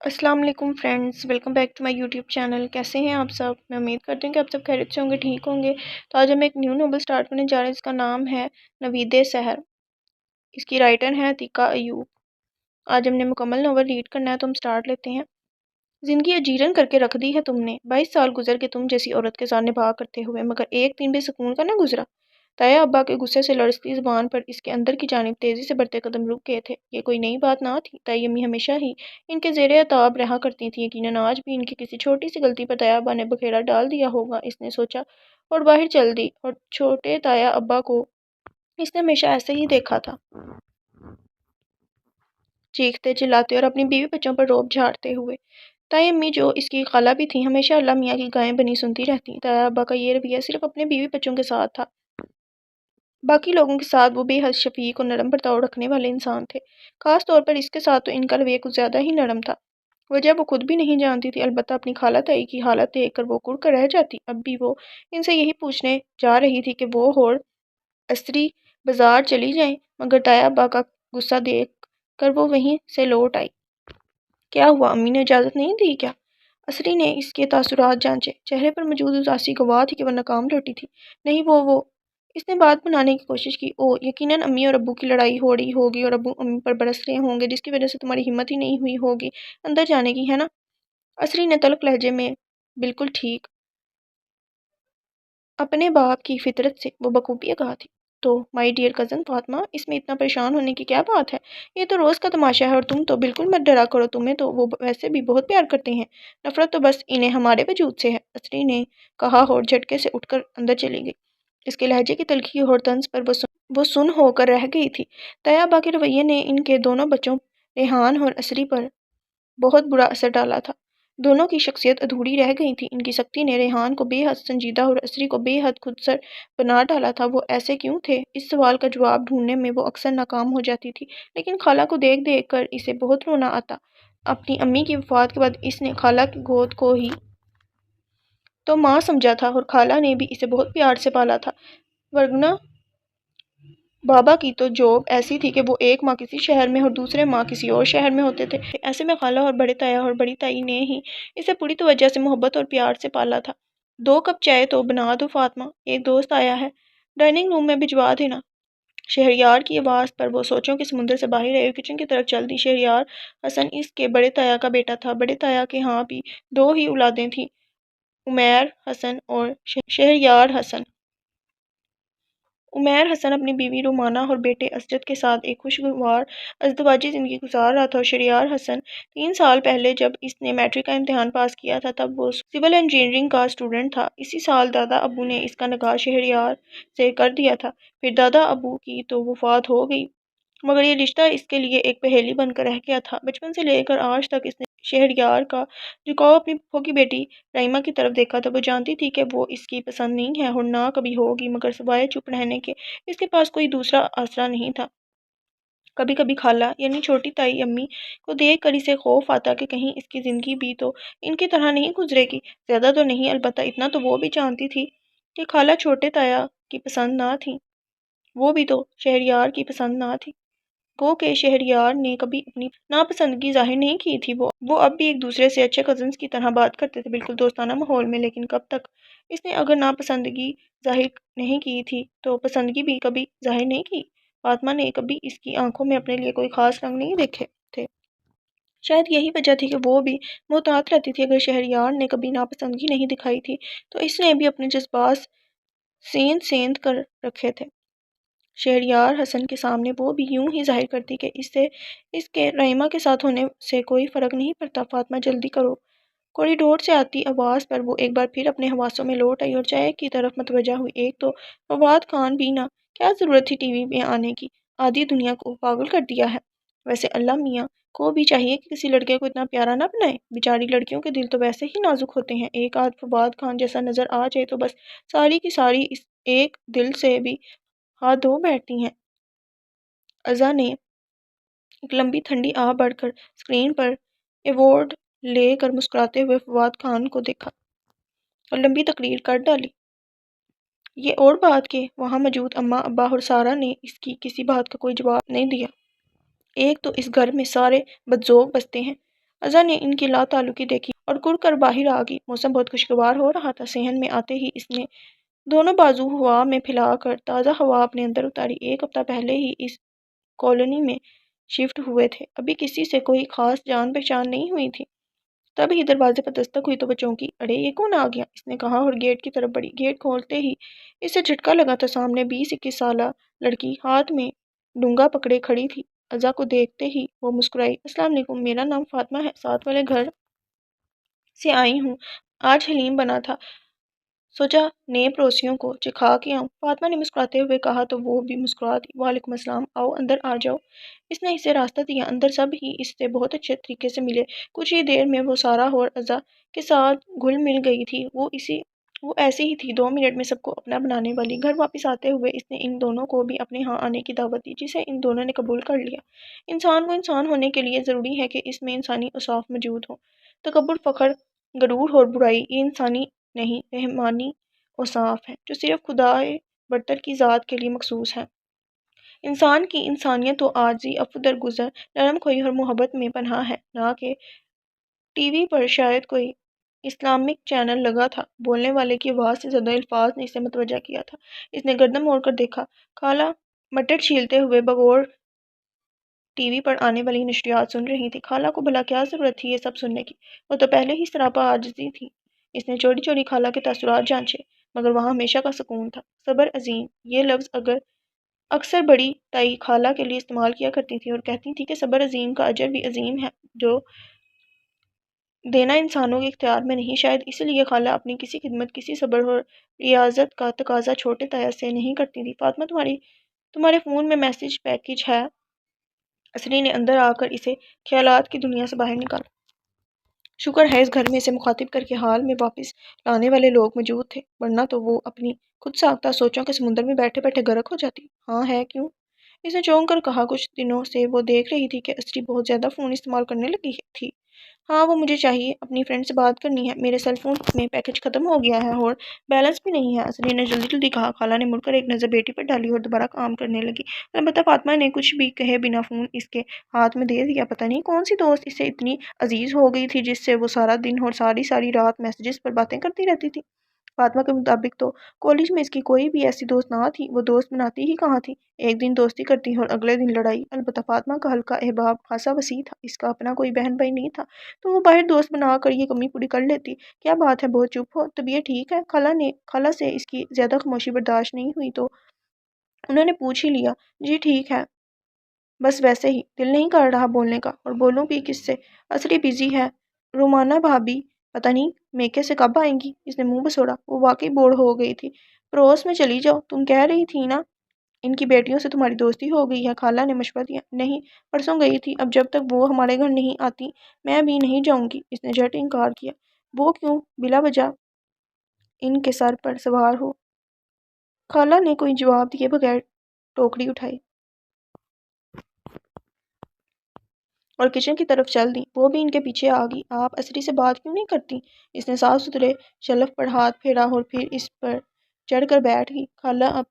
السلام علیکم friends, welcome back to my YouTube channel. کیسے ہیں آپ سب؟ میں امید کرتی ہوں کہ آپ سب خیریت سے ہوں گے، ٹھیک ہوں گے۔ تو آج ہم ایک نیو ناول سٹارٹ کرنے جا رہے ہیں جس کا نام ہے نوید سحر۔ اس کی رائٹر ہیں عتیقہ ایوب۔ آج ہم نے مکمل ناول ریڈ کرنا ہے، تو ہم سٹارٹ لیتے ہیں۔ زندگی اجیرن کر کے رکھ دی ہے تم نے، 22 سال گزر کے تم جیسی عورت کے ساتھ نبھا کرتے ہوئے، مگر ایک دن بھی سکون کا نہ گزرا۔ تایا ابا کے غصے سے لرزتی زبان پر اس کے اندر کی جانب تیزی سے بڑھتے قدم رک گئے تھے۔ یہ کوئی نئی بات نہ تھی، تائی امی ہمیشہ ہی ان کے زیر عتاب رہا کرتی تھیں۔ یقیناً آج بھی ان کی کسی چھوٹی سی غلطی پر تایا ابا نے بکھیرا ڈال دیا ہوگا، اس نے سوچا اور باہر چل دی۔ اور چھوٹے تایا ابا کو اس نے ہمیشہ ایسے ہی دیکھا تھا، چیختے چلاتے اور اپنی بیوی بچوں پر روب جھاڑتے ہوئے۔ تائی امی جو اس کی خالہ بھی تھیں، ہمیشہ اللہ میاں کی گائیں بنی سنتی رہتی۔ تایا ابا کا یہ رویہ صرف اپنے بیوی بچوں کے ساتھ تھا، باقی لوگوں کے ساتھ وہ بے حد شفیق اور نرم برتاؤ رکھنے والے انسان تھے۔ خاص طور پر اس کے ساتھ تو ان کا رویہ کچھ زیادہ ہی نرم تھا۔ وجہ وہ خود بھی نہیں جانتی تھی، البتہ اپنی خالہ تائی کی حالت دیکھ کر وہ کڑ کر رہ جاتی۔ اب بھی وہ ان سے یہی پوچھنے جا رہی تھی کہ وہ اور اسری بازار چلی جائیں، مگر تایا ابا کا غصہ دیکھ کر وہ وہیں سے لوٹ آئی۔ کیا ہوا؟ امی نے اجازت نہیں دی کیا؟ اسری نے اس کے تاثرات جانچے۔ چہرے پر موجود اداسی گواہ تھی کہ وہ ناکام لوٹی تھی۔ نہیں، وہ اس نے بات بنانے کی کوشش کی۔ یقیناً امی اور ابو کی لڑائی ہو رہی ہوگی اور ابو امی پر برس رہے ہوں گے، جس کی وجہ سے تمہاری ہمت ہی نہیں ہوئی ہوگی اندر جانے کی، ہے نا؟ اسری نے تلخ لہجے میں بالکل ٹھیک اپنے باپ کی فطرت سے وہ بخوبی آگاہ تھی۔ تو مائی ڈیئر کزن فاطمہ، اس میں اتنا پریشان ہونے کی کیا بات ہے؟ یہ تو روز کا تماشا ہے، اور تم تو بالکل مت ڈرا کرو، تمہیں تو وہ ویسے بھی بہت پیار کرتے ہیں۔ نفرت تو بس انہیں ہمارے وجود سے ہے، اسری نے کہا اور جھٹکے سے اٹھ کر اندر چلی گئی۔ اس کے لہجے کی تلخی اور طنز پر وہ سن ہو کر رہ گئی تھی۔ تایا ابا کے رویے نے ان کے دونوں بچوں ریحان اور اسری پر بہت برا اثر ڈالا تھا۔ دونوں کی شخصیت ادھوری رہ گئی تھی۔ ان کی سختی نے ریحان کو بے حد سنجیدہ اور اسری کو بے حد خود سر بنا ڈالا تھا۔ وہ ایسے کیوں تھے؟ اس سوال کا جواب ڈھونڈنے میں وہ اکثر ناکام ہو جاتی تھی، لیکن خالہ کو دیکھ دیکھ کر اسے بہت رونا آتا۔ اپنی امی کی وفات کے بعد اس نے خالہ کی گود کو ہی تو ماں سمجھا تھا، اور خالہ نے بھی اسے بہت پیار سے پالا تھا، ورنہ بابا کی تو جوب ایسی تھی کہ وہ ایک ماہ کسی شہر میں اور دوسرے ماہ کسی اور شہر میں ہوتے تھے۔ ایسے میں خالہ اور بڑے تایا اور بڑی تائی نے ہی اسے پوری توجہ سے، محبت اور پیار سے پالا تھا۔ 2 کپ چائے تو بنا دو فاطمہ، ایک دوست آیا ہے، ڈائننگ روم میں بھجوا دینا۔ شہریار کی آواز پر وہ سوچوں کے سمندر سے باہر آئی اور کچن کی طرف چل دی۔ شہریار حسن اس کے بڑے تایا کا بیٹا تھا۔ بڑے تایا کے ہاں بھی 2 ہی اولادیں تھیں، عمیر حسن اور شہریار حسن۔ عمیر حسن اپنی بیوی رومانہ اور بیٹے اسجد کے ساتھ ایک خوشگوار ازدواجی زندگی گزار رہا تھا، اور شہریار حسن 3 سال پہلے جب اس نے میٹرک کا امتحان پاس کیا تھا، تب وہ سول انجینئرنگ کا اسٹوڈنٹ تھا۔ اسی سال دادا ابو نے اس کا نکاح شہریار سے کر دیا تھا۔ پھر دادا ابو کی تو وفات ہو گئی، مگر یہ رشتہ اس کے لیے ایک پہیلی بن کر رہ گیا تھا۔ بچپن سے لے کر آج تک اس نے شہریار کا جھکاؤ اپنی پھوپھو کی بیٹی رحیمہ کی طرف دیکھا تھا۔ وہ جانتی تھی کہ وہ اس کی پسند نہیں ہے اور نہ کبھی ہوگی، مگر سوائے چپ رہنے کے اس کے پاس کوئی دوسرا آسرا نہیں تھا۔ کبھی کبھی خالہ یعنی چھوٹی تائی امی کو دیکھ کر اسے خوف آتا کہ کہیں اس کی زندگی بھی تو ان کی طرح نہیں گزرے گی۔ زیادہ تو نہیں، البتہ اتنا تو وہ بھی جانتی تھی کہ خالہ چھوٹے تایا کی پسند نہ تھی، وہ بھی تو شہریار کی پسند نہ تھی۔ گو کہ شہریار نے کبھی اپنی ناپسندگی ظاہر نہیں کی تھی۔ وہ اب بھی ایک دوسرے سے اچھے کزنز کی طرح بات کرتے تھے، بالکل دوستانہ ماحول میں، لیکن کب تک؟ اس نے اگر ناپسندگی ظاہر نہیں کی تھی تو پسندگی بھی کبھی ظاہر نہیں کی۔ فاطمہ نے کبھی اس کی آنکھوں میں اپنے لیے کوئی خاص رنگ نہیں دیکھے تھے۔ شاید یہی وجہ تھی کہ وہ بھی محتاط رہتی تھی۔ اگر شہریار نے کبھی ناپسندگی نہیں دکھائی تھی تو اس نے بھی اپنے جذبات سیند کر رکھے تھے۔ شہریار حسن کے سامنے وہ بھی یوں ہی ظاہر کرتی کہ اس کے رحیمہ کے ساتھ ہونے سے کوئی فرق نہیں پڑتا۔ فاطمہ جلدی کرو۔ کوریڈور سے آتی آواز پر وہ ایک بار پھر اپنے حواسوں میں لوٹ آئی اور چائے کی طرف متوجہ ہوئی۔ ایک تو فواد خان بھی نہ، کیا ضرورت تھی ٹی وی میں آنے کی، آدھی دنیا کو پاگل کر دیا ہے۔ ویسے اللہ میاں کو بھی چاہیے کہ کسی لڑکے کو اتنا پیارا نہ بنائے، بیچاری لڑکیوں کے دل تو ویسے ہی نازک ہوتے ہیں۔ ایک آدھ فواد خان جیسا نظر آ جائے تو بس ساری کی ساری اس ایک دل سے بھی ہاتھ دھو بیٹھتی ہیں۔ ازا نے ایک لمبی ٹھنڈی آہ بڑھ کر اسکرین پر ایوارڈ لے کر مسکراتے ہوئے فواد خان کو دیکھا اور لمبی تقریر کر ڈالی۔ یہ اور بات کہ وہاں موجود اماں ابا اور سارا نے اس کی کسی بات کا کوئی جواب نہیں دیا۔ ایک تو اس گھر میں سارے بدذوق بستے ہیں، ازا نے ان کی لا تعلقی دیکھی اور کڑ کر باہر آ گئی۔ موسم بہت خوشگوار ہو رہا تھا۔ صحن میں آتے ہی اس نے دونوں بازو ہوا میں پھیلا کر تازہ ہوا اپنے اندر اتاری۔ ایک ہفتہ پہلے ہی اس کالونی میں شفٹ ہوئے تھے، ابھی کسی سے کوئی خاص جان پہچان نہیں ہوئی تھی۔ تب ہی دروازے پر دستک ہوئی تو وہ چونکی، اڑے یہ کون آ گیا؟ اس نے کہا اور گیٹ کی طرف بڑھی۔ گیٹ کھولتے ہی اسے جھٹکا لگا تو سامنے 20-21 سالہ لڑکی ہاتھ میں ڈونگا پکڑے کھڑی تھی۔ ازا کو دیکھتے ہی وہ مسکرائی۔ السلام علیکم، میرا نام فاطمہ ہے، ساتھ والے گھر سے آئی ہوں۔ آج حلیم بنا تھا، سوچا نئے پڑوسیوں کو چکھا کے آؤں۔ فاطمہ نے مسکراتے ہوئے کہا تو وہ بھی مسکرا دی۔ وعلیکم السلام، آؤ اندر آ جاؤ۔ اس نے اسے راستہ دیا۔ اندر سب ہی اس سے بہت اچھے طریقے سے ملے۔ کچھ ہی دیر میں وہ سارا اور ازا کے ساتھ گھل مل گئی تھی۔ وہ ایسی ہی تھی 2 منٹ میں سب کو اپنا بنانے والی۔ گھر واپس آتے ہوئے اس نے ان دونوں کو بھی اپنے ہاں آنے کی دعوت دی، جسے ان دونوں نے قبول کر لیا۔ انسان کو انسان ہونے کے لیے ضروری ہے کہ اس میں انسانی اوصاف موجود ہوں۔ تکبر، فخر، غرور اور برائی یہ انسانی نہیں، رحمانی اوصاف ہیں جو صرف خدائے برتر کی ذات کے لیے مخصوص ہیں۔ انسان کی انسانیت و عاجزی، عفو درگزر، نرم خوئی اور محبت میں پنہاں ہے، نہ کہ ٹی وی پر شاید کوئی اسلامک چینل لگا تھا۔ بولنے والے کی آواز سے زدہ الفاظ نے اسے متوجہ کیا تھا۔ اس نے گردن موڑ کر دیکھا۔ خالہ مٹر چھیلتے ہوئے بغور ٹی وی پر آنے والی نشریات سن رہی تھی۔ خالہ کو بھلا کیا ضرورت تھی یہ سب سننے کی؟ وہ تو پہلے ہی سراپا عاجزی تھی۔ اس نے چوری چوری خالہ کے تاثرات جانچے، مگر وہاں ہمیشہ کا سکون تھا۔ صبر عظیم، یہ لفظ اکثر بڑی تائی خالہ کے لیے استعمال کیا کرتی تھی اور کہتی تھی کہ صبر عظیم کا اجر بھی عظیم ہے، جو دینا انسانوں کے اختیار میں نہیں۔ شاید اسی لیے خالہ اپنی کسی خدمت، کسی صبر اور ریاضت کا تقاضا چھوٹے تایا سے نہیں کرتی تھی۔ فاطمہ تمہارے فون میں میسج پیکج ہے۔ اسری نے اندر آ کر اسے خیالات کی دنیا سے باہر نکالا۔ شکر ہے اس گھر میں اسے مخاطب کر کے حال میں واپس لانے والے لوگ موجود تھے، ورنہ تو وہ اپنی خود ساختہ سوچوں کے سمندر میں بیٹھے بیٹھے غرق ہو جاتی۔ ہاں ہے، کیوں؟ اس نے چونک کر کہا۔ کچھ دنوں سے وہ دیکھ رہی تھی کہ اسری بہت زیادہ فون استعمال کرنے لگی تھی۔ ہاں، وہ مجھے چاہیے، اپنی فرینڈ سے بات کرنی ہے، میرے سیل فون میں پیکج ختم ہو گیا ہے اور بیلنس بھی نہیں ہے، اسری نے جلدی جلدی کہا۔ خالہ نے مڑ کر ایک نظر بیٹی پر ڈالی اور دوبارہ کام کرنے لگی۔ البتہ فاطمہ نے کچھ بھی کہے بنا فون اس کے ہاتھ میں دے دیا۔ پتہ نہیں کون سی دوست اسے اتنی عزیز ہو گئی تھی جس سے وہ سارا دن اور ساری رات میسیجز پر باتیں کرتی رہتی تھی۔ فاطمہ کے مطابق تو کالج میں اس کی کوئی بھی ایسی دوست نہ تھی، وہ دوست بناتی ہی کہاں تھی؟ ایک دن دوستی کرتی اور اگلے دن لڑائی۔ البتہ فاطمہ کا حلقہ احباب خاصا وسیع تھا، اس کا اپنا کوئی بہن بھائی نہیں تھا، تو وہ باہر دوست بنا کر یہ کمی پوری کر لیتی۔ کیا بات ہے، بہت چپ ہو، طبیعت ٹھیک ہے؟ خالہ سے اس کی زیادہ خاموشی برداشت نہیں ہوئی تو انہوں نے پوچھ ہی لیا۔ جی ٹھیک ہے، بس ویسے ہی دل نہیں کر رہا بولنے کا، اور بولوں بھی کس سے؟ اسری بزی ہے۔ رومانہ بھابی پتہ نہیں میکے سے کب آئیں گی؟ اس نے منہ بسوڑا۔ وہ واقعی بور ہو گئی تھی۔ پڑوس میں چلی جاؤ، تم کہہ رہی تھی نا ان کی بیٹیوں سے تمہاری دوستی ہو گئی ہے، خالہ نے مشورہ دیا۔ نہیں، پرسوں گئی تھی، اب جب تک وہ ہمارے گھر نہیں آتی میں بھی نہیں جاؤں گی، اس نے جھٹ انکار کیا۔ وہ کیوں؟ بلا وجہ ان کے سر پر سوار ہو؟ خالہ نے کوئی جواب دیے بغیر ٹوکری اٹھائی اور کچن کی طرف چل دی۔ وہ بھی ان کے پیچھے آ گئی۔ آپ اسری سے بات کیوں نہیں کرتی؟ اس نے صاف ستھرے شیلف پر ہاتھ پھیرا اور پھر اس پر چڑھ کر بیٹھ گئی۔ خالہ اب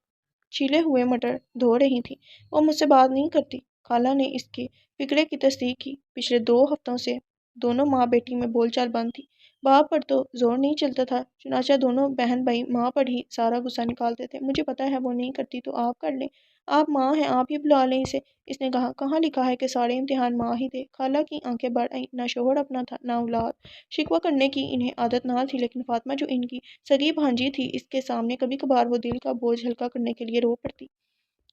چھیلے ہوئے مٹر دھو رہی تھی۔ وہ مجھ سے بات نہیں کرتی۔ خالہ نے اس کے فکرے کی تصدیق کی۔ پچھلے 2 ہفتوں سے دونوں ماں بیٹی میں بول چال بند تھی۔ باپ پر تو زور نہیں چلتا تھا، چنانچہ دونوں بہن بھائی ماں پر ہی سارا غصہ نکالتے تھے۔ مجھے پتا ہے وہ نہیں کرتی تو آپ کر لیں، آپ ماں ہیں، آپ ہی بلا لیں اسے، اس نے کہا۔ کہاں لکھا ہے کہ سارے امتحان ماں ہی دے؟ خالہ کی آنکھیں بڑھ آئیں۔ نہ شوہر اپنا تھا، نہ اولاد۔ شکوہ کرنے کی انہیں عادت نہ تھی، لیکن فاطمہ جو ان کی سگی بھانجی تھی، اس کے سامنے کبھی کبھار وہ دل کا بوجھ ہلکا کرنے کے لیے رو پڑتی۔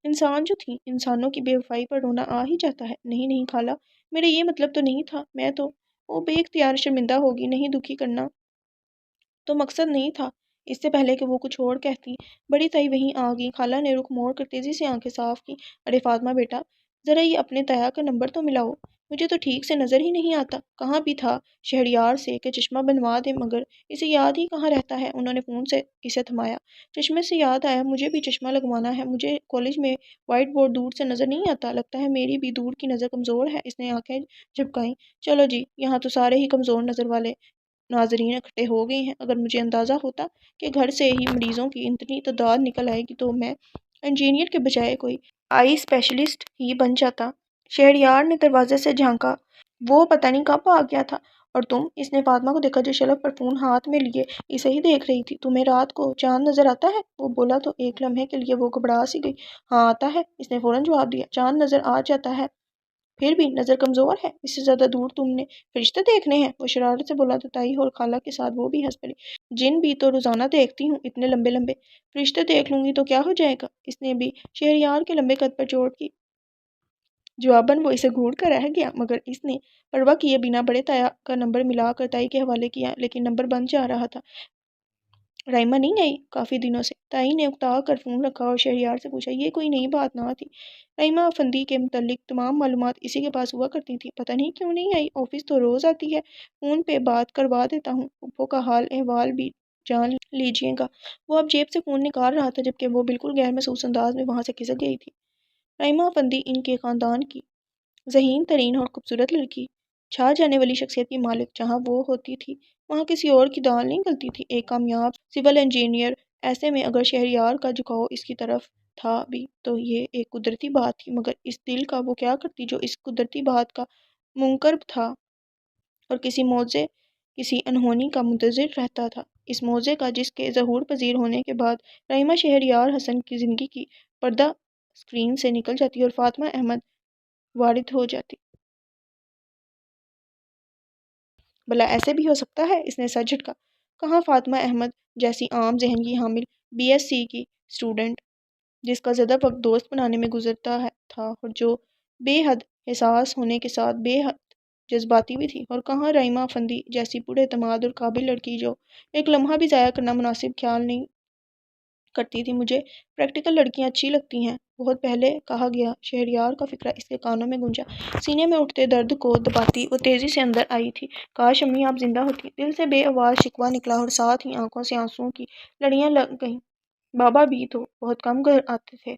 انسان جو تھی، انسانوں کی بے وفائی پر رونا آ ہی جاتا ہے۔ نہیں نہیں خالہ، میرا یہ مطلب تو نہیں تھا، میں تو… وہ بے اختیار شرمندہ ہوگی، نہیں دکھی کرنا تو مقصد نہیں تھا۔ اس سے پہلے کہ وہ کچھ اور کہتی، بڑی تائی وہیں آ گئی۔ خالہ نے رخ موڑ کر تیزی سے آنکھیں صاف کی۔ ارے فاطمہ بیٹا، ذرا یہ اپنے تایا کا نمبر تو ملاؤ، مجھے تو ٹھیک سے نظر ہی نہیں آتا۔ کہاں بھی تھا شہریار سے کہ چشمہ بنوا دے، مگر اسے یاد ہی کہاں رہتا ہے۔ انہوں نے فون سے اسے تھمایا۔ چشمے سے یاد آیا، مجھے بھی چشمہ لگوانا ہے، مجھے کالج میں وائٹ بورڈ دور سے نظر نہیں آتا، لگتا ہے میری بھی دور کی نظر کمزور ہے۔ اس نے آنکھیں جھپکائیں۔ چلو جی، یہاں تو سارے ہی کمزور نظر والے ناظرین اکٹھے ہو گئے ہیں۔ اگر مجھے اندازہ ہوتا کہ گھر سے ہی مریضوں کی اتنی تعداد نکل آئے گی تو میں انجینئر کے بجائے کوئی آئی اسپیشلسٹ ہی بن جاتا۔ شہریار نے دروازے سے جھانکا۔ وہ پتہ نہیں کب آ گیا تھا۔ اور تم؟ اس نے فاطمہ کو دیکھا جو شلف پر فون ہاتھ میں لیے اسے ہی دیکھ رہی تھی۔ تمہیں رات کو چاند نظر آتا ہے؟ وہ بولا تو ایک لمحے کے لیے وہ گھبرا سی گئی۔ ہاں آتا ہے، اس نے فوراً جواب دیا۔ چاند نظر آ جاتا ہے، پھر بھی نظر کمزور ہے۔ اس سے زیادہ دور تم نے فرشتے دیکھنے ہیں؟ وہ شرارت سے بولا تو تائی اور خالہ کے ساتھ وہ بھی ہنس پڑی۔ جن بھی تو روزانہ دیکھتی ہوں، اتنے لمبے لمبے۔ فرشتے دیکھ لوں گی تو کیا ہو جائے گا؟ اس نے بھی شہریار کے لمبے قد پر چوٹ کی۔ جواباً وہ اسے گھور کر رہ گیا، مگر اس نے پرواہ کیے بنا بڑے تایا کا نمبر ملا کر تائی کے حوالے کیا، لیکن نمبر بند جا رہا تھا۔ رائمہ نہیں آئی کافی دنوں سے؟ تائی نے اکتا کر فون رکھا اور شہریار سے پوچھا۔ یہ کوئی نئی بات نہ تھی۔ رائمہ افندی کے متعلق تمام معلومات اسی کے پاس ہوا کرتی تھیں۔ پتہ نہیں کیوں نہیں آئی، آفس تو روز آتی ہے، فون پہ بات کروا دیتا ہوں، پھپھو کا حال احوال بھی جان لیجیے گا۔ وہ اب جیب سے فون نکال رہا تھا جبکہ وہ بالکل غیر محسوس انداز میں وہاں سے کھسک گئی تھی۔ رائمہ افندی ان کے خاندان کی ذہین ترین اور خوبصورت لڑکی، چھا جانے والی شخصیت کی مالک۔ جہاں وہ ہوتی تھی وہاں کسی اور کی دال نہیں گلتی تھی۔ ایک کامیاب سول انجینئر، ایسے میں اگر شہریار کا جھکاؤ اس کی طرف تھا بھی تو یہ ایک قدرتی بات تھی، مگر اس دل کا وہ کیا کرتی جو اس قدرتی بات کا منکر تھا اور کسی موضع، کسی انہونی کا منتظر رہتا تھا، اس موضع کا جس کے ظہور پذیر ہونے کے بعد رحیمہ شہریار حسن کی زندگی کی پردہ اسکرین سے نکل جاتی اور فاطمہ احمد وارد ہو جاتی۔ بھلا ایسے بھی ہو سکتا ہے؟ اس نے سر جھٹکا۔ کہاں؟ فاطمہ احمد جیسی عام ذہن کی حامل بی ایس سی کی اسٹوڈنٹ، جس کا زیادہ وقت دوست بنانے میں گزرتا تھا اور جو بے حد حساس ہونے کے ساتھ بے حد جذباتی بھی تھی، اور کہاں رائمہ افندی جیسی پر اعتماد اور قابل لڑکی جو ایک لمحہ بھی ضائع کرنا مناسب خیال نہیں کرتی تھی۔ مجھے پریکٹیکل لڑکیاں اچھی لگتی ہیں، بہت پہلے کہا گیا۔ شہریار کا فکرہ اس کے کانوں میں گونجا، سینے میں اٹھتے درد کو دباتی وہ تیزی سے اندر آئی تھی۔ کاش امی آپ زندہ ہوتی۔ دل سے بے آواز شکوہ نکلا اور ساتھ ہی آنکھوں سے آنسوؤں کی لڑیاں لگ گئیں۔ بابا بھی تو بہت کم گھر آتے تھے،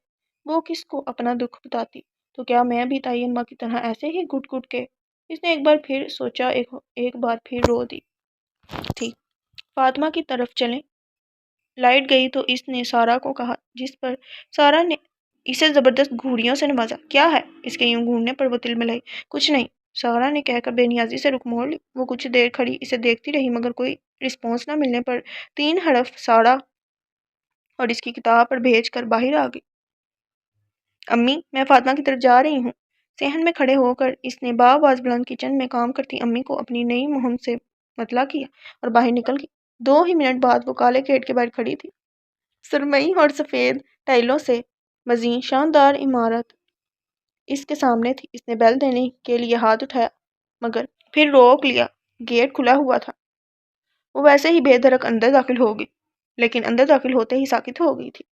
وہ کس کو اپنا دکھ بتاتی، تو کیا میں بھی تائی اماں کی طرح ایسے ہی گھٹ گھٹ کے؟ اس نے ایک بار پھر سوچا، ایک بار پھر رو دی تھی۔ فاطمہ کی طرف چلیں۔ لائٹ گئی تو اس نے سارا کو کہا، جس پر سارا نے اسے زبردست گھوڑیوں سے نوازا۔ کیا ہے؟ اس کے یوں گھورنے پر وہ تل ملائی۔ کچھ نہیں، سارا نے کہہ کر بے نیازی سے رخ موڑ لی۔ وہ کچھ دیر کھڑی اسے دیکھتی رہی، مگر کوئی رسپانس نہ ملنے پر 3 حرف سارا اور اس کی کتاب پر بھیج کر باہر آ گئی۔ امی، میں فاطمہ کی طرف جا رہی ہوں۔ صحن میں کھڑے ہو کر اس نے بآواز بلند کچن میں کام کرتی امی کو اپنی نئی مہم سے مطلع کیا اور باہر نکل گئی۔ 2 ہی منٹ بعد وہ کالے گیٹ کے باہر کھڑی تھی۔ سرمئی اور سفید ٹائلوں سے مزین شاندار عمارت اس کے سامنے تھی۔ اس نے بیل دینے کے لیے ہاتھ اٹھایا، مگر پھر روک لیا۔ گیٹ کھلا ہوا تھا۔ وہ ویسے ہی بے دھڑک اندر داخل ہو گئی، لیکن اندر داخل ہوتے ہی ساکت ہو گئی تھی۔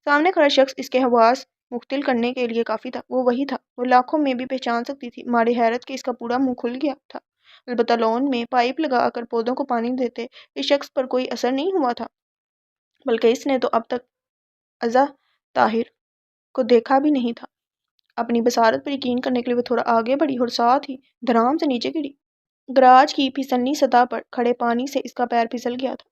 سامنے کھڑا شخص اس کے حواس مختل کرنے کے لیے کافی تھا۔ وہ وہی تھا، وہ لاکھوں میں بھی پہچان سکتی تھی۔ مارے حیرت کہ اس کا پورا منہ کھل گیا تھا، البتہ لون میں پائپ لگا کر پودوں کو پانی دیتے اس شخص پر کوئی اثر نہیں ہوا تھا، بلکہ اس نے تو اب تک عزا طاہر کو دیکھا بھی نہیں تھا۔ اپنی بصارت پر یقین کرنے کے لیے وہ تھوڑا آگے بڑھی اور ساتھ ہی دھڑام سے نیچے گری۔ گراج کی پھسلنی سطح پر کھڑے پانی سے اس کا پیر پھسل گیا تھا۔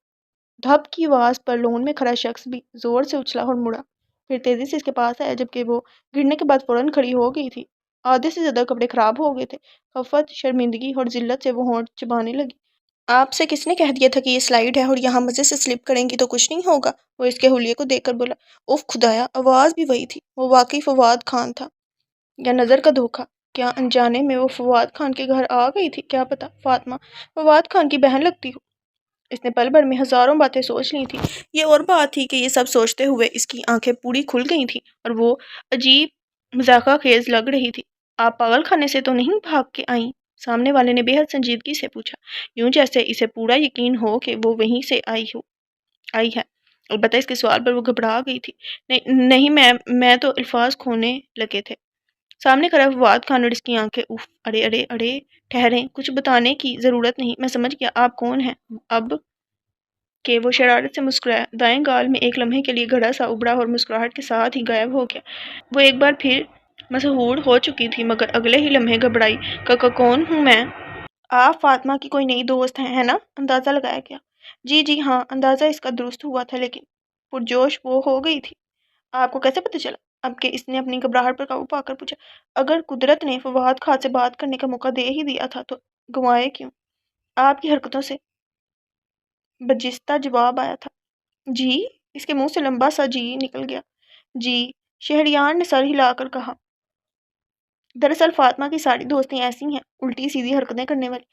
دھپ کی آواز پر لون میں کھڑا شخص بھی زور سے اچھلا اور مڑا، پھر تیزی سے اس کے پاس آیا، جبکہ وہ گرنے کے بعد فوراً کھڑی ہو گئی تھی۔ آدھے سے زیادہ کپڑے خراب ہو گئے تھے۔ خفت، شرمندگی اور ذلت سے وہ ہونٹ چبانے لگی۔ آپ سے کس نے کہہ دیا تھا کہ یہ سلائیڈ ہے اور یہاں مزے سے سلپ کریں گی تو کچھ نہیں ہوگا؟ وہ اس کے حلیے کو دیکھ کر بولا۔ اف خدایا، آواز بھی وہی تھی۔ وہ واقعی فواد خان تھا یا نظر کا دھوکہ؟ کیا انجانے میں وہ فواد خان کے گھر آ گئی تھی؟ کیا پتا فاطمہ فواد خان کی بہن لگتی ہو؟ اس نے پل بھر میں ہزاروں باتیں سوچ لی تھیں۔ یہ اور بات تھی کہ یہ سب سوچتے ہوئے اس کی آنکھیں پوری کھل گئی تھیں اور وہ عجیب مذاقہ خیز لگ رہی تھی۔ آپ پاگل خانے سے تو نہیں بھاگ کے آئیں؟ سامنے والے نے بے حد سنجیدگی سے پوچھا، یوں جیسے اسے پورا یقین ہو کہ وہ وہیں سے آئی ہے۔ البتہ اس کے سوال پر وہ گھبرا گئی تھی۔ نہیں میں تو الفاظ کھونے لگے تھے۔ سامنے کھڑا فواد خان اور اس کی آنکھیں اف اڑے اڑے اڑے ٹھہریں، کچھ بتانے کی ضرورت نہیں، میں سمجھ گیا آپ کون ہیں اب کہ وہ شرارت سے مسکرایا۔ دائیں گال میں ایک لمحے کے لیے گھڑا سا ابھرا اور مسکراہٹ کے ساتھ ہی غائب ہو گیا۔ وہ ایک بار پھر مسحور ہو چکی تھی، مگر اگلے ہی لمحے گھبرائی۔ کون ہوں میں؟ آپ فاطمہ کی کوئی نئی دوست ہیں، ہے نا؟ اندازہ لگایا گیا۔ جی ہاں، اندازہ اس کا درست ہوا تھا، لیکن پرجوش وہ ہو گئی تھی۔ آپ کو کیسے پتہ چلا؟ اب کہ اس نے اپنی گھبراہٹ پر قابو پا کر پوچھا، اگر قدرت نے فواد خان سے بات کرنے کا موقع دے ہی دیا تھا تو گنوائے کیوں؟ آپ کی حرکتوں سے بجستہ جواب آیا تھا۔ جی؟ اس کے منہ سے لمبا سا جی نکل گیا۔ جی، شہریار نے سر ہلا کر کہا۔ دراصل فاطمہ کی ساری دوستیں ایسی ہیں، الٹی سیدھی حرکتیں کرنے والی۔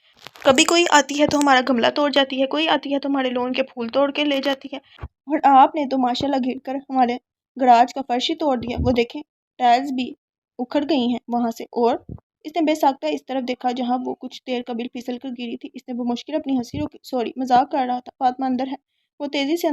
کبھی کوئی آتی ہے تو ہمارا گملہ توڑ جاتی ہے، کوئی آتی ہے تو ہمارے لون کے پھول توڑ کے لے جاتی ہے، اور آپ نے تو ماشاءاللہ گھر کر ہمارے گراج کا فرش ہی توڑ دیا، وہ دیکھیں ٹائلز بھی اکھڑ گئی ہیں وہاں سے۔ اور اس نے بے ساختہ اس طرف دیکھا جہاں وہ کچھ دیر قبل پھسل کر گری تھی۔ اس نے بمشکل اپنی ہنسی روکی۔ سوری، مذاق کر رہا تھا، فاطمہ اندر ہے۔ وہ تیزی سے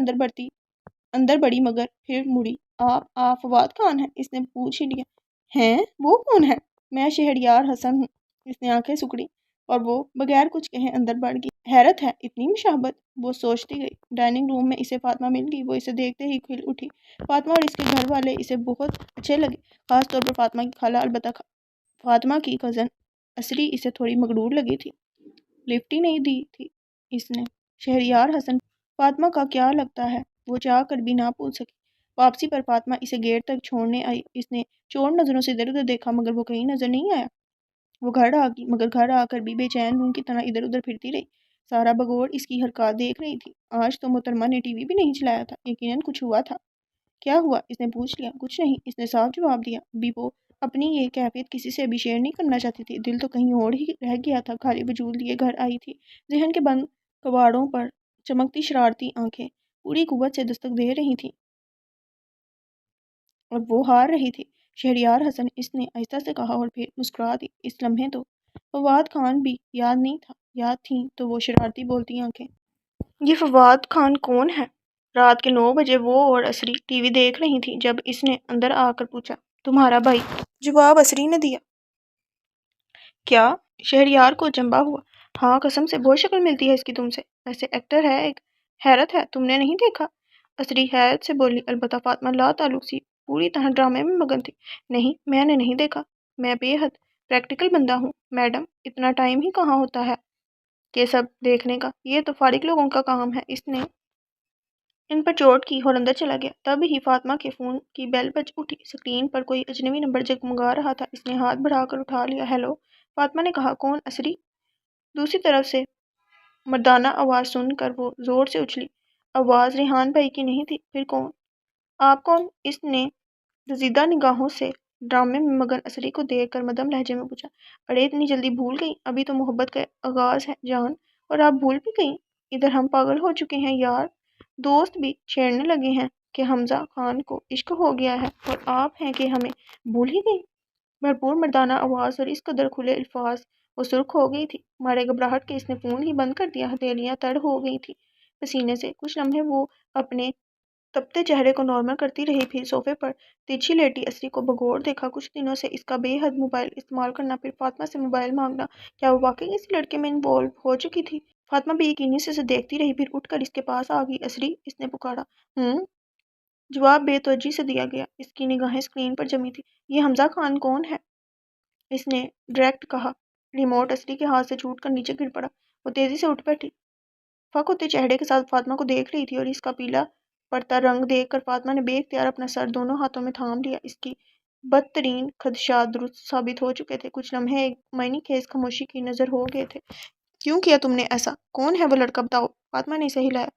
اندر بڑھی مگر پھر مڑی۔ آپ فواد خان ہیں؟ اس نے پوچھ ہی لیا۔ ہیں؟ وہ کون ہے؟ میں شہریار حسن ہوں۔ اس نے آنکھیں سکڑی اور وہ بغیر کچھ کہے اندر بڑھ گئی۔ حیرت ہے، اتنی مشابہت، وہ سوچتی گئی۔ ڈائننگ روم میں اسے فاطمہ مل گئی، وہ اسے دیکھتے ہی کھل اٹھی۔ فاطمہ اور اس کے گھر والے اسے بہت اچھے لگے، خاص طور پر فاطمہ کی خالہ، البتہ فاطمہ کی کزن اسری اسے تھوڑی مغرور لگی تھی۔ لفٹ ہی نہیں دی تھی اس نے۔ شہریار حسن فاطمہ کا کیا لگتا ہے وہ چاہ کر بھی نہ پوچھ سکی۔ واپسی پر فاطمہ اسے گیٹ تک چھوڑنے آئی۔ اس نے چور نظروں سے ادھر ادھر دیکھا مگر وہ کہیں نظر نہیں آیا۔ وہ گھر آ گئی مگر گھر آ کر بھی بے چین روم کی طرح ادھر ادھر پھرتی رہی۔ سارا بگوڑ اس کی حرکات دیکھ رہی تھی۔ آج تو محترمہ نے ٹی وی بھی نہیں چلایا تھا، یقیناً کچھ ہوا تھا۔ کیا ہوا؟ اس نے پوچھ لیا۔ کچھ نہیں، اس نے صاف جواب دیا۔ ابھی وہ اپنی یہ کیفیت کسی سے بھی شیئر نہیں کرنا چاہتی تھی، دل تو کہیں اور ہی رہ گیا تھا، خالی وجود لیے گھر آئی تھی۔ ذہن کے بند کواڑوں پر چمکتی شرارتی آنکھیں پوری قوت سے دستک دے رہی تھیں اور وہ ہار رہی تھی۔ شہریار حسن، اس نے آہستہ سے کہا اور پھر مسکرا دی۔ اس لمحے تو فواد خان بھی یاد نہیں تھا، یاد تھیں تو وہ شرارتی بولتی آنکھیں۔ یہ فواد خان کون ہے؟ رات کے 9 بجے وہ اور اسری ٹی وی دیکھ رہی تھی جب اس نے اندر آ کر پوچھا، تمہارا بھائی؟ جواب اسری نے دیا۔ کیا؟ شہریار کو اچنبھا ہوا۔ ہاں قسم سے، بہت شکل ملتی ہے اس کی تم سے، ویسے ایکٹر ہے ایک۔ حیرت ہے، تم نے نہیں دیکھا؟ اسری حیرت سے بولی۔ البتہ فاطمہ لا تعلق سی پوری طرح ڈرامے میں مگن تھی۔ نہیں، میں نے نہیں دیکھا، میں بے حد پریکٹیکل بندہ ہوں میڈم، اتنا ٹائم ہی کہاں ہوتا ہے یہ سب دیکھنے کا، یہ تو فارغ لوگوں کا کام ہے۔ اس نے ان پر چوٹ کی اور اندر چلا گیا۔ تب ہی فاطمہ کے فون کی بیل بج اٹھی۔ اسکرین پر کوئی اجنبی نمبر جگمگا رہا تھا۔ اس نے ہاتھ بڑھا کر اٹھا لیا۔ ہیلو، فاطمہ نے کہا۔ کون؟ اسری؟ دوسری طرف سے مردانہ آواز سن کر وہ زور سے اچھلی۔ آواز ریحان بھائی کی نہیں تھی، پھر کون؟ آپ کون؟ اس نے رزیدہ نگاہوں سے ڈرامے میں مگن اسری کو دیکھ کر مدھم لہجے میں پوچھا۔ اڑے اتنی جلدی بھول گئی؟ ابھی تو محبت کا آغاز ہے جان، اور آپ بھول بھی گئی؟ ادھر ہم پاگل ہو چکے ہیں یار، دوست بھی چھیڑنے لگے ہیں کہ حمزہ خان کو عشق ہو گیا ہے، اور آپ ہیں کہ ہمیں بھول ہی گئی؟ بھرپور مردانہ آواز اور اس قدر کھلے الفاظ، وہ سرخ ہو گئی تھی۔ مارے گھبراہٹ کے اس نے فون ہی بند کر دیا، ہتھیلیاں تڑ ہو گئی تھی پسینے سے۔ کچھ لمحے وہ اپنے تپتے چہرے کو نارمل کرتی رہی، پھر صوفے پر ترچھی لیٹی اسری کو بغور دیکھا۔ کچھ دنوں سے اس کا بے حد موبائل استعمال کرنا، پھر فاطمہ سے موبائل مانگنا، کیا وہ واقعی کسی لڑکے میں انوالو ہو چکی تھی؟ فاطمہ بے یقینی سے اسے دیکھتی رہی، پھر اٹھ کر اس کے پاس آ گئی۔ اسری، اس نے پکارا۔ جواب بے توجہی سے دیا گیا۔ اس کی نگاہیں اسکرین پر جمی تھی۔ یہ حمزہ خان کون ہے؟ اس نے ڈائریکٹ کہا۔ ریموٹ اسری کے ہاتھ سے چھوٹ کر نیچے گر پڑا۔ وہ تیزی سے اٹھ بیٹھی، فک ہوتے چہرے کے ساتھ فاطمہ کو دیکھ رہی تھی، اور اس کا پیلا پڑتا رنگ دیکھ کر فاطمہ نے بے اختیار اپنا سر دونوں ہاتھوں میں تھام لیا۔ اس کی بدترین خدشات درست ثابت ہو چکے تھے۔ کچھ لمحے ایک معنی خیز خاموشی کی نظر ہو گئے تھے۔ کیوں کیا تم نے ایسا؟ کون ہے وہ لڑکا، بتاؤ؟ فاطمہ نے اسے ہلایا۔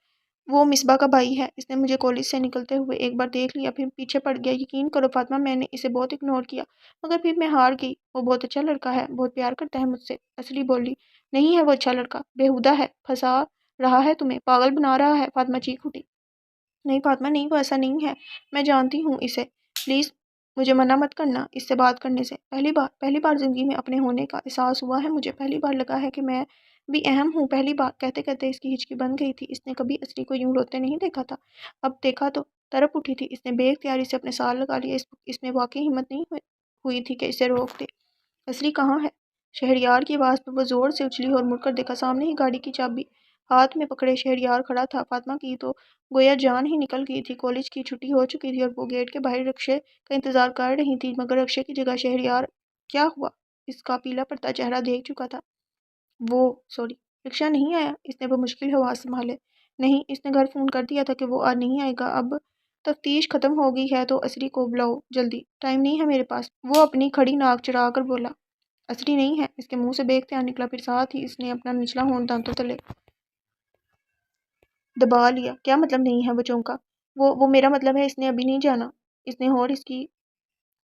وہ مصباح کا بھائی ہے، اس نے مجھے کالج سے نکلتے ہوئے ایک بار دیکھ لیا، پھر پیچھے پڑ گیا۔ یقین کرو فاطمہ، میں نے اسے بہت اگنور کیا مگر پھر میں ہار گئی۔ وہ بہت اچھا لڑکا ہے، بہت پیار کرتا ہے مجھ سے۔ اسری بولی۔ نہیں ہے وہ اچھا لڑکا، بیہودہ ہے، پھنسا رہا ہے تمہیں، پاگل بنا رہا ہے۔ فاطمہ چیخ اٹھی۔ نہیں فاطمہ نہیں، وہ ایسا نہیں ہے، میں جانتی ہوں اسے، پلیز مجھے منع مت کرنا اس سے بات کرنے سے۔ پہلی بار زندگی میں اپنے ہونے کا احساس ہوا ہے مجھے، پہلی بار لگا ہے کہ میں بھی اہم ہوں، پہلی بار۔ کہتے کہتے اس کی ہچکی بن گئی تھی۔ اس نے کبھی اسری کو یوں روتے نہیں دیکھا تھا، اب دیکھا تو تڑپ اٹھی تھی۔ اس نے بے اختیاری سے اپنے سال لگا لیے، اس میں واقعی ہمت نہیں ہوئی تھی کہ اسے روک دے۔ اسری کہاں ہے؟ شہریار کی آواز پر وہ زور سے اچھلی اور مڑ کر دیکھا، سامنے ہی گاڑی کی چابی ہاتھ میں پکڑے شہریار کھڑا تھا۔ فاطمہ کی تو گویا جان ہی نکل گئی تھی۔ کالج کی چھٹی ہو چکی تھی اور وہ گیٹ کے باہر رکشے کا انتظار کر رہی تھی، مگر رکشے کی جگہ شہریار۔ کیا ہوا؟ اس کا پیلا پڑتا چہرہ دیکھ چکا تھا وہ۔ سوری، رکشہ نہیں آیا؟ اس نے بمشکل حواس سنبھالے۔ نہیں، اس نے گھر فون کر دیا تھا کہ وہ نہیں آئے گا، اب تفتیش ختم ہو گئی ہے تو اسری کو بلاؤ جلدی، ٹائم نہیں ہے میرے پاس۔ وہ اپنی کھڑی ناک چڑھا کر بولا۔ اسری نہیں ہے، اس کے منہ سے بے اختیار نکلا، پھر ساتھ ہی اس نے اپنا نچلا ہونٹ دانتوں تلے دبا لیا۔ کیا مطلب نہیں ہے بچوں کا؟ وہ میرا مطلب ہے اس نے ابھی نہیں جانا۔ اس نے اور اس کی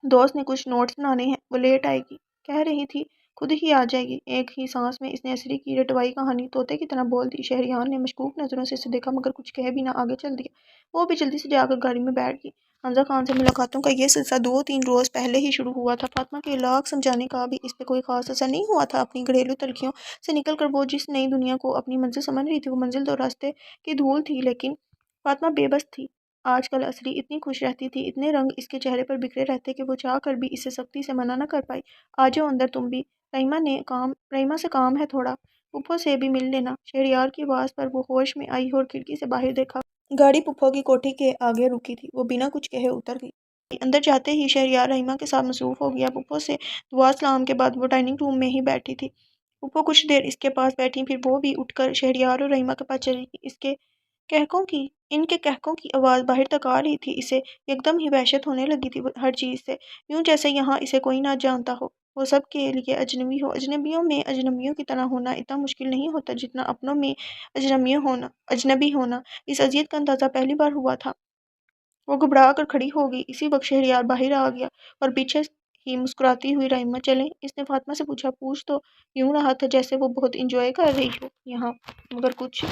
دوست نے کچھ نوٹس بنانے ہیں، وہ لیٹ آئے گی، کہہ رہی تھی خود ہی آ جائے گی۔ ایک ہی سانس میں اس نے اسری کی رٹوائی کہانی طوطے کی طرح بول دی۔ شہریار نے مشکوک نظروں سے اسے دیکھا مگر کچھ کہے بھی نہ آگے چل دیا۔ وہ بھی جلدی سے جا کر گاڑی میں بیٹھ گئی۔ حمزہ خان سے ملاقاتوں کا یہ سلسلہ 2-3 روز پہلے ہی شروع ہوا تھا۔ فاطمہ کے لاکھ سمجھانے کا بھی اس پہ کوئی خاص اثر نہیں ہوا تھا۔ اپنی گھریلو تلخیوں سے نکل کر وہ جس نئی دنیا کو اپنی منزل سمجھ رہی تھی، وہ منزل تو راستے کی دھول تھی، لیکن فاطمہ بے بس تھی۔ آج کل اسری اتنی خوش رہتی تھی، اتنے رنگ اس کے چہرے پر بکھرے رہتے کہ وہ چاہ کر بھی اسے سختی سے منع نہ کر پائی۔ آجاؤ اندر تم بھی، رحیمہ سے کام ہے تھوڑا، پھپھو سے بھی مل لینا۔ شہریار کی آواز پر وہ ہوش میں آئی اور کھڑکی سے باہر دیکھا۔ گاڑی پھپھو کی کوٹھی کے آگے رکی تھی، وہ بنا کچھ کہے اتر گئی۔ اندر جاتے ہی شہریار رحیمہ کے ساتھ مصروف ہو گیا۔ پھپھو سے دعا سلام کے بعد وہ ڈائننگ روم میں ہی بیٹھی تھی۔ پھپھو کچھ دیر اس کے پاس بیٹھی، پھر وہ بھی اٹھ کر شہریار اور رحیمہ کے پاس چلی گئی۔ ان کے کہکوں کی آواز باہر تک آ رہی تھی۔ اسے یکدم ہی وحشت ہونے لگی تھی ہر چیز سے، یوں جیسے یہاں اسے کوئی نہ جانتا ہو، وہ سب کے لیے اجنبی ہو۔ اجنبیوں میں اجنبیوں کی طرح ہونا اتنا مشکل نہیں ہوتا جتنا اپنوں میں اجنبی ہونا۔ اس اذیت کا اندازہ پہلی بار ہوا تھا۔ وہ گھبرا کر کھڑی ہو گئی۔ اسی وقت شہریار باہر آ گیا اور پیچھے ہی مسکراتی ہوئی رحیمہ چلیں؟ اس نے فاطمہ سے پوچھا۔ پوچھ تو یوں رہا تھا جیسے وہ بہت انجوائے کر رہی ہو یہاں، مگر کچھ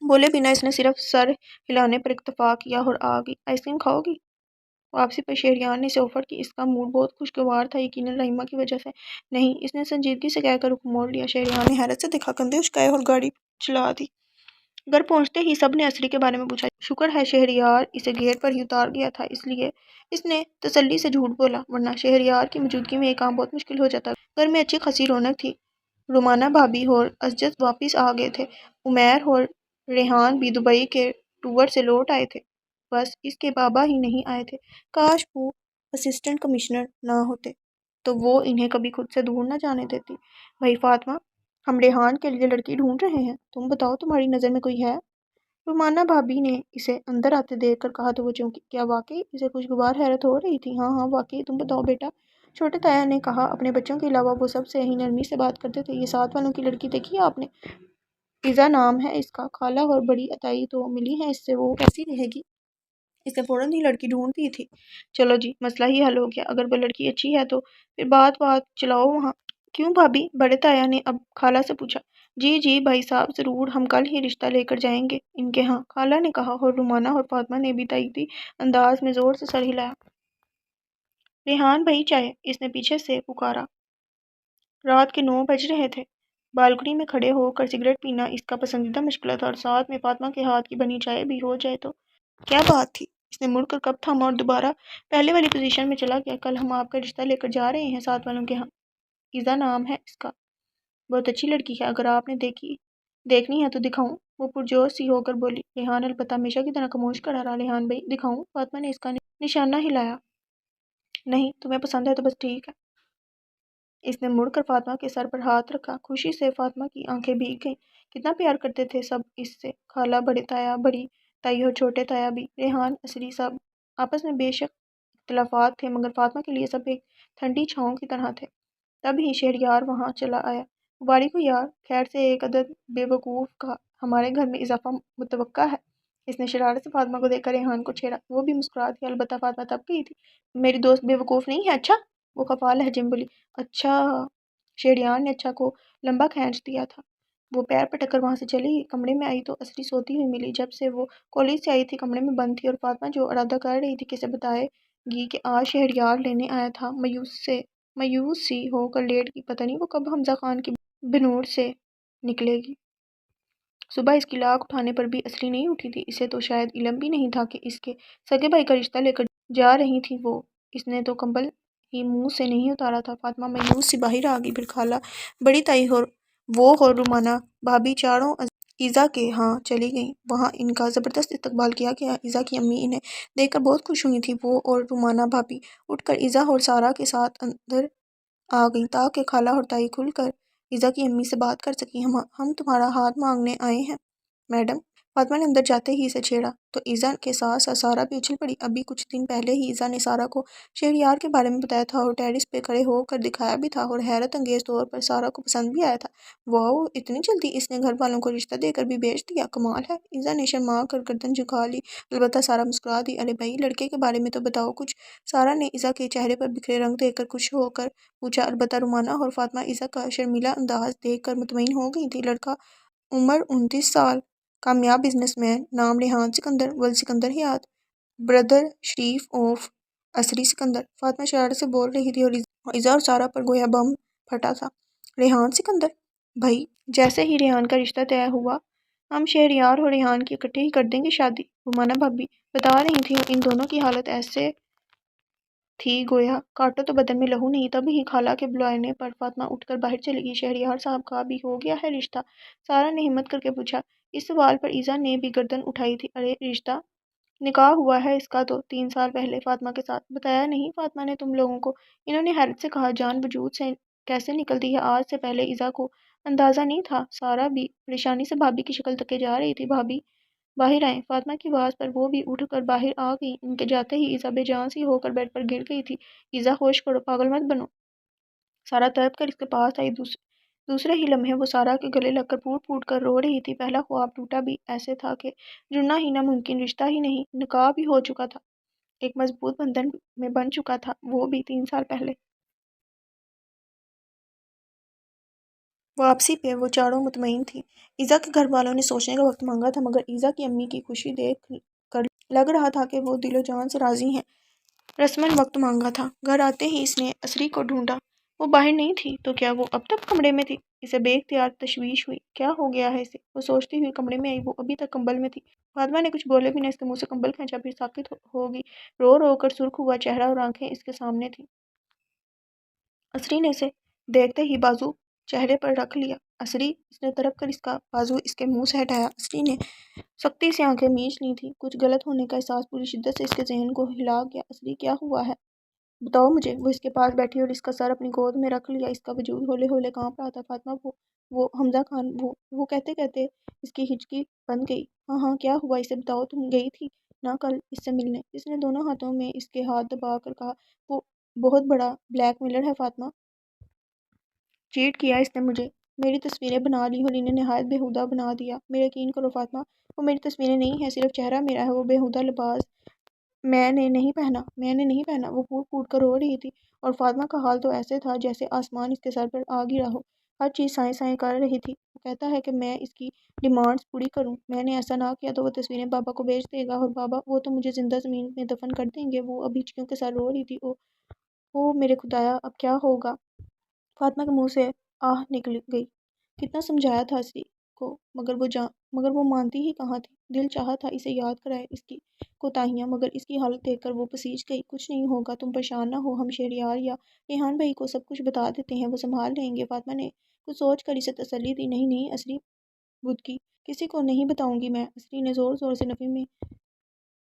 بولے بنا اس نے صرف سر ہلانے پر اکتفا کیا اور آ گئی۔ آئس کریم کھاؤ گی؟ واپسی پر شہریار نے اسے آفر کی۔ اس کا موڈ بہت خوشگوار تھا، یقیناً رحیمہ کی وجہ سے نہیں، اس نے سنجیدگی سے کہہ کر رخ موڑ لیا۔ شہریار نے حیرت سے دیکھا، کندھے اچکائے اور گاڑی چلا دی۔ گھر پہنچتے ہی سب نے اسری کے بارے میں پوچھا۔ شکر ہے شہریار اسے گیٹ پر ہی اتار گیا تھا، اس لیے اس نے تسلی سے جھوٹ بولا، ورنہ شہریار کی موجودگی میں یہ کام بہت مشکل ہو جاتا۔ گھر میں اچھی خاصی رونق تھی۔ رومانہ بھابی اور اسجد واپس آ گئے تھے۔ عمیر اور ریحان بھی دبئی کے ٹور سے لوٹ آئے تھے، بس اس کے بابا ہی نہیں آئے تھے۔ کاش وہ اسسٹنٹ کمشنر نہ ہوتے تو وہ انہیں کبھی خود سے دور نہ جانے دیتی۔ بھائی فاطمہ، ہم ریحان کے لیے لڑکی ڈھونڈ رہے ہیں، تم بتاؤ تمہاری نظر میں کوئی ہے؟ رومانہ بھابی نے اسے اندر آتے دیکھ کر کہا تو وہ چونکی۔ کیا واقعی؟ اسے خوشگوار حیرت ہو رہی تھی۔ ہاں ہاں واقعی، تم بتاؤ بیٹا، چھوٹے تایا نے کہا۔ اپنے بچوں کے علاوہ وہ سب سے ہی نرمی سے بات کرتے تھے۔ یہ ساتھ والوں کی لڑکی دیکھی ہے آپ نے؟ ایزا نام ہے اس کا، خالہ اور بڑی اتائی تو ملی ہیں اس سے، وہ کیسی رہے گی؟ اس نے فوراً ہی لڑکی ڈھونڈ دی تھی۔ چلو جی، مسئلہ ہی حل ہو گیا۔ اگر وہ لڑکی اچھی ہے تو پھر بات چلاؤ وہاں۔ کیوں بھابی؟ بڑے تایا نے اب خالہ سے پوچھا۔ جی جی بھائی صاحب، ضرور، ہم کل ہی رشتہ لے کر جائیں گے ان کے ہاں، خالہ نے کہا، اور رومانہ اور فاطمہ نے بھی تائیدی انداز میں زور سے سر ہلایا۔ ریحان بھائی چائے، اس نے پیچھے سے پکارا۔ رات کے 9 بج رہے تھے۔ بالکنی میں کھڑے ہو کر سگریٹ پینا اس کا پسندیدہ مشغلہ تھا، اور ساتھ میں فاطمہ کے ہاتھ کی بنی چائے بھی ہو جائے تو کیا بات تھی۔ اس نے مڑ کر کپ تھاما اور دوبارہ پہلے والی پوزیشن میں چلا گیا۔ کل ہم آپ کا رشتہ لے کر جا رہے ہیں ساتھ والوں کے ہاں، ایزا نام ہے اس کا، بہت اچھی لڑکی ہے، اگر آپ نے دیکھنی ہے تو دکھاؤں؟ وہ پرجوش سی ہو کر بولی۔ ریحان البتہ ہمیشہ کی طرح خاموش کھڑا رہا۔ ریحان بھائی دکھاؤں؟ فاطمہ نے اس کا نشانہ ہلایا۔ نہیں، تمہیں پسند ہے تو بس ٹھیک ہے۔ اس نے مڑ کر فاطمہ کے سر پر ہاتھ رکھا۔ خوشی سے فاطمہ کی آنکھیں بھیگ گئیں۔ کتنا پیار کرتے تھے سب اس سے، خالہ، بڑے تایا، بڑی تائی اور چھوٹے تایا بھی، ریحان، اسری، سب آپس میں بے شک اختلافات تھے، مگر فاطمہ کے لیے سب ایک ٹھنڈی چھاؤں کی طرح تھے۔ تب ہی شہریار وہاں چلا آیا۔ مبارک ہو یار، خیر سے ایک عدد بے وقوف کا ہمارے گھر میں اضافہ متوقع ہے۔ اس نے شرارت سے فاطمہ کو دیکھ کر ریحان کو چھیڑا۔ وہ بھی مسکرا دیا۔ البتہ فاطمہ تب گئی تھی۔ میری دوست بے وقوف نہیں ہے؟ اچھا، وہ خفا لہجے میں بولی۔ اچھا، شہریار نے اچھا کو لمبا کھینچ دیا تھا۔ وہ پیر پٹک کر وہاں سے چلی گئی۔ کمرے میں آئی تو اسری سوتی ہوئی ملی۔ جب سے وہ کالج سے آئی تھی کمرے میں بند تھی، اور فاطمہ جو ارادہ کر رہی تھی کہ اسے بتائے گی کہ آج شہریار لینے آیا تھا، مایوس سی ہو کر لیٹ گئی۔ پتہ نہیں وہ کب حمزہ خان کی بنوڑ سے نکلے گی۔ صبح اس کی لاک اٹھانے پر بھی اسری نہیں اٹھی تھی۔ اسے تو شاید علم بھی نہیں تھا کہ اس کے سگے بھائی کا رشتہ لے کر جا رہی تھی وہ۔ اس نے تو کمبل ہی منہ سے نہیں اتارا تھا۔ فاطمہ مایوس سی باہر آ گئی۔ پھر خالہ، بڑی تائی اور رومانہ بھابی چاروں ایزا کے ہاں چلی گئیں۔ وہاں ان کا زبردست استقبال کیا گیا۔ ایزا کی امی انہیں دیکھ کر بہت خوش ہوئی تھیں۔ وہ اور رومانہ بھابی اٹھ کر ایزا اور سارہ کے ساتھ اندر آ گئیں تاکہ خالہ اور تائی کھل کر ایزا کی امی سے بات کر سکیں۔ ہم تمہارا ہاتھ مانگنے آئے ہیں میڈم، فاطمہ نے اندر جاتے ہی اسے چھیڑا تو ایزا کے ساتھ ساتھ سارا بھی اچھل پڑی۔ ابھی کچھ دن پہلے ہی ایزا نے سارا کو شہریار کے بارے میں بتایا تھا اور ٹیرس پہ کھڑے ہو کر دکھایا بھی تھا، اور حیرت انگیز طور پر سارا کو پسند بھی آیا تھا۔ واؤ، اتنی جلدی اس نے گھر والوں کو رشتہ دے کر بھی بھیج دیا، کمال ہے۔ ایزا نے شرما کر گردن جھکا لی، البتہ سارا مسکرا دی۔ ارے بھائی، لڑکے کے بارے میں تو بتاؤ کچھ۔ سارا نے ایزا کے چہرے پر بکھرے رنگ دیکھ کر خوش ہو کر پوچھا۔ البتہ رومانہ اور فاطمہ ایزا کا شرمیلا انداز دیکھ کر مطمئن ہو گئی تھی۔ لڑکا عمر 29 سال، کامیاب بزنس مین، نام ریحان سکندر، ولد سکندر حیات، بردر شریف آف عصری سکندر۔ فاطمہ شرارت سے بول رہی تھی اور ایزا اور سارا پر گویا بم پھٹا تھا۔ ریحان سکندر بھائی، جیسے ہی ریحان کا رشتہ طے ہوا ہم شہریار اور ریحان کی اکٹھے ہی کر دیں گے شادی۔ رومانہ بھابی بتا رہی تھی، ان دونوں کی حالت ایسے تھی گویا کاٹو تو بدن میں لہو نہیں۔ تب ہی خالہ کے بلانے پر فاطمہ اٹھ کر باہر چلی گئی۔ شہریار صاحب کا بھی ہو گیا ہے رشتہ؟ سارا نے ہمت کر کے پوچھا۔ اس سوال پر ایزا نے بھی گردن اٹھائی تھی۔ ارے رشتہ نکاح ہوا ہے اس کا تو 3 سال پہلے فاطمہ کے ساتھ۔ بتایا نہیں فاطمہ نے تم لوگوں کو؟ انہوں نے حیرت سے کہا۔ جان وجود سے کیسے نکلتی ہے؟ آج سے پہلے ایزا کو اندازہ نہیں تھا۔ سارا بھی پریشانی سے بھابی کی شکل تکے جا رہی تھی۔ بھابی باہر آئیں۔ فاطمہ کی آواز پر وہ بھی اٹھ کر باہر آ گئی۔ ان کے جاتے ہی ایزا بے جان سی ہو کر بیڈ پر گر گئی تھی۔ ایزا ہوش کرو، پاگل مت بنو۔ سارا تڑپ کر اس کے پاس آئی۔ دوسرے ہی لمحے وہ سارا کے گلے لگ کر پھوٹ پھوٹ کر رو رہی تھی۔ پہلا خواب ٹوٹا بھی ایسے تھا کہ جڑنا ہی ناممکن، رشتہ ہی نہیں نکاح بھی ہو چکا تھا، ایک مضبوط بندھن میں بن چکا تھا، وہ بھی 3 سال پہلے۔ واپسی پہ وہ چاروں مطمئن تھیں۔ ایزا کے گھر والوں نے سوچنے کا وقت مانگا تھا، مگر ایزا کی امی کی خوشی دیکھ کر لگ رہا تھا کہ وہ دل و جان سے راضی ہیں۔ رسماً وقت مانگا تھا۔ گھر آتے ہی اس نے عصری کو ڈھونڈا، وہ باہر نہیں تھی۔ تو کیا وہ اب تک کمرے میں تھی؟ اسے بے اختیار تشویش ہوئی، کیا ہو گیا ہے اسے؟ وہ سوچتی ہوئی کمرے میں آئی، وہ ابھی تک کمبل میں تھی۔ فاطمہ نے کچھ بولے بنا اس کے منہ سے کمبل کھینچا، پھر ساکت ہوگی، رو رو کر سرخ ہوا چہرہ اور آنکھیں اس کے سامنے تھیں۔ عصری نے اسے دیکھتے ہی بازو چہرے پر رکھ لیا۔ عصری، اس نے تڑپ کر اس کا بازو اس کے منہ سے ہٹایا۔ عصری نے سختی سے آنکھیں مینچ لی تھیں۔ کچھ غلط ہونے کا احساس پوری شدت سے اس کے ذہن کو ہلا گیا۔ عصری، کیا ہوا ہے؟ بتاؤ مجھے۔ وہ اس کے پاس بیٹھی اور اس کا سر اپنی گود میں رکھ لیا۔ اس کا وجود ہولے ہولے کانپ رہا تھا۔ فاطمہ، وہ حمزہ خان، وہ کہتے کہتے اس کی ہچکی بند گئی۔ ہاں ہاں، کیا ہوا اسے بتاؤ۔ تم گئی تھی نا کل اس سے ملنے؟ اس نے دونوں ہاتھوں میں اس کے ہاتھ دبا کر کہا۔ وہ بہت بڑا بلیک میلر ہے فاطمہ۔ چیٹ کیا اس نے مجھے، میری تصویریں بنا لی اور انہیں نہایت بیہودہ بنا دیا۔ میرا یقین کرو فاطمہ، وہ میری تصویریں نہیں ہیں، صرف چہرہ میرا ہے۔ وہ بیہودہ لباس میں نے نہیں پہنا۔ وہ پھوٹ پھوٹ کر رو رہی تھی اور فاطمہ کا حال تو ایسے تھا جیسے آسمان اس کے سر پر آ گرا ہو۔ ہر چیز سائیں سائیں کر رہی تھی۔ وہ کہتا ہے کہ میں اس کی ڈیمانڈز پوری کروں، میں نے ایسا نہ کیا تو وہ تصویریں بابا کو بھیج دے گا، اور بابا وہ تو مجھے زندہ زمین میں دفن کر دیں گے۔ وہ اب ہچکیوں کے ساتھ رو رہی تھی۔ او میرے خدایا، اب کیا ہوگا؟ فاطمہ کے منہ سے آہ نکل گئی۔ کتنا سمجھایا تھا عصری کو، مگر وہ مانتی ہی کہاں تھی۔ دل چاہا تھا اسے یاد کرائے اس کی کوتاہیاں، مگر اس کی حالت دیکھ کر وہ پسیج گئی۔ کچھ نہیں ہوگا، تم پریشان نہ ہو، ہم شہریار یا ریحان بھائی کو سب کچھ بتا دیتے ہیں، وہ سنبھال لیں گے۔ فاطمہ نے کچھ سوچ کر اسے تسلی دی۔ نہیں نہیں عصری بدکی، کسی کو نہیں بتاؤں گی میں۔ عصری نے زور زور سے نفی میں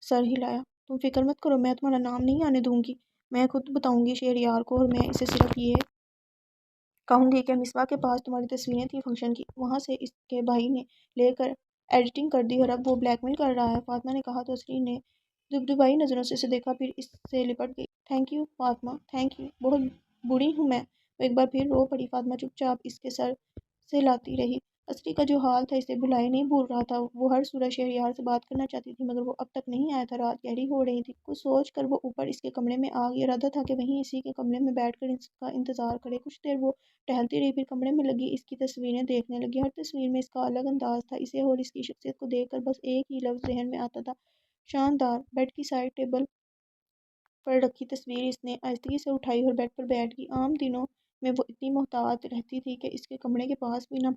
سر ہلایا۔ تم فکر مت کرو، میں تمہارا نام نہیں آنے دوں گی، میں خود بتاؤں گی شہریار کو، اور میں اسے صرف یہ کہوں گی کہ مصباح کے پاس تمہاری تصویریں تھیں فنکشن کی، وہاں سے اس کے بھائی نے لے کر ایڈیٹنگ کر دی اور اب وہ بلیک میل کر رہا ہے۔ فاطمہ نے کہا تو عصری نے دبدبائی نظروں سے اسے دیکھا، پھر اس سے لپٹ گئی۔ Thank you Fatima, thank you, بہت بری ہوں میں۔ وہ ایک بار پھر رو پڑی۔ فاطمہ چپ چاپ اس کے سر سے لاتی رہی۔ عصری کا جو حال تھا اسے بھلائے نہیں بھول رہا تھا۔ وہ ہر صورت شہریار سے بات کرنا چاہتی تھی، مگر وہ اب تک نہیں آیا تھا۔ رات گہری ہو رہی تھی۔ کچھ سوچ کر وہ اوپر اس کے کمرے میں آ گئی۔ ارادہ تھا کہ وہیں اسی کے کمرے میں بیٹھ کر اس کا انتظار کرے۔ کچھ دیر وہ ٹہلتی رہی، پھر کمرے میں لگی اس کی تصویریں دیکھنے لگی۔ ہر تصویر میں اس کا الگ انداز تھا۔ اسے اور اس کی شخصیت کو دیکھ کر بس ایک ہی لفظ ذہن میں آتا تھا، شاندار۔ بیڈ کی سائڈ ٹیبل پر رکھی تصویر اس نے آہستگی سے اٹھائی اور بیڈ پر بیٹھ گئی۔ عام دنوں میں وہ اتنی محتاط رہتی تھی کہ اس کے کمرے کے پاس بھی نہ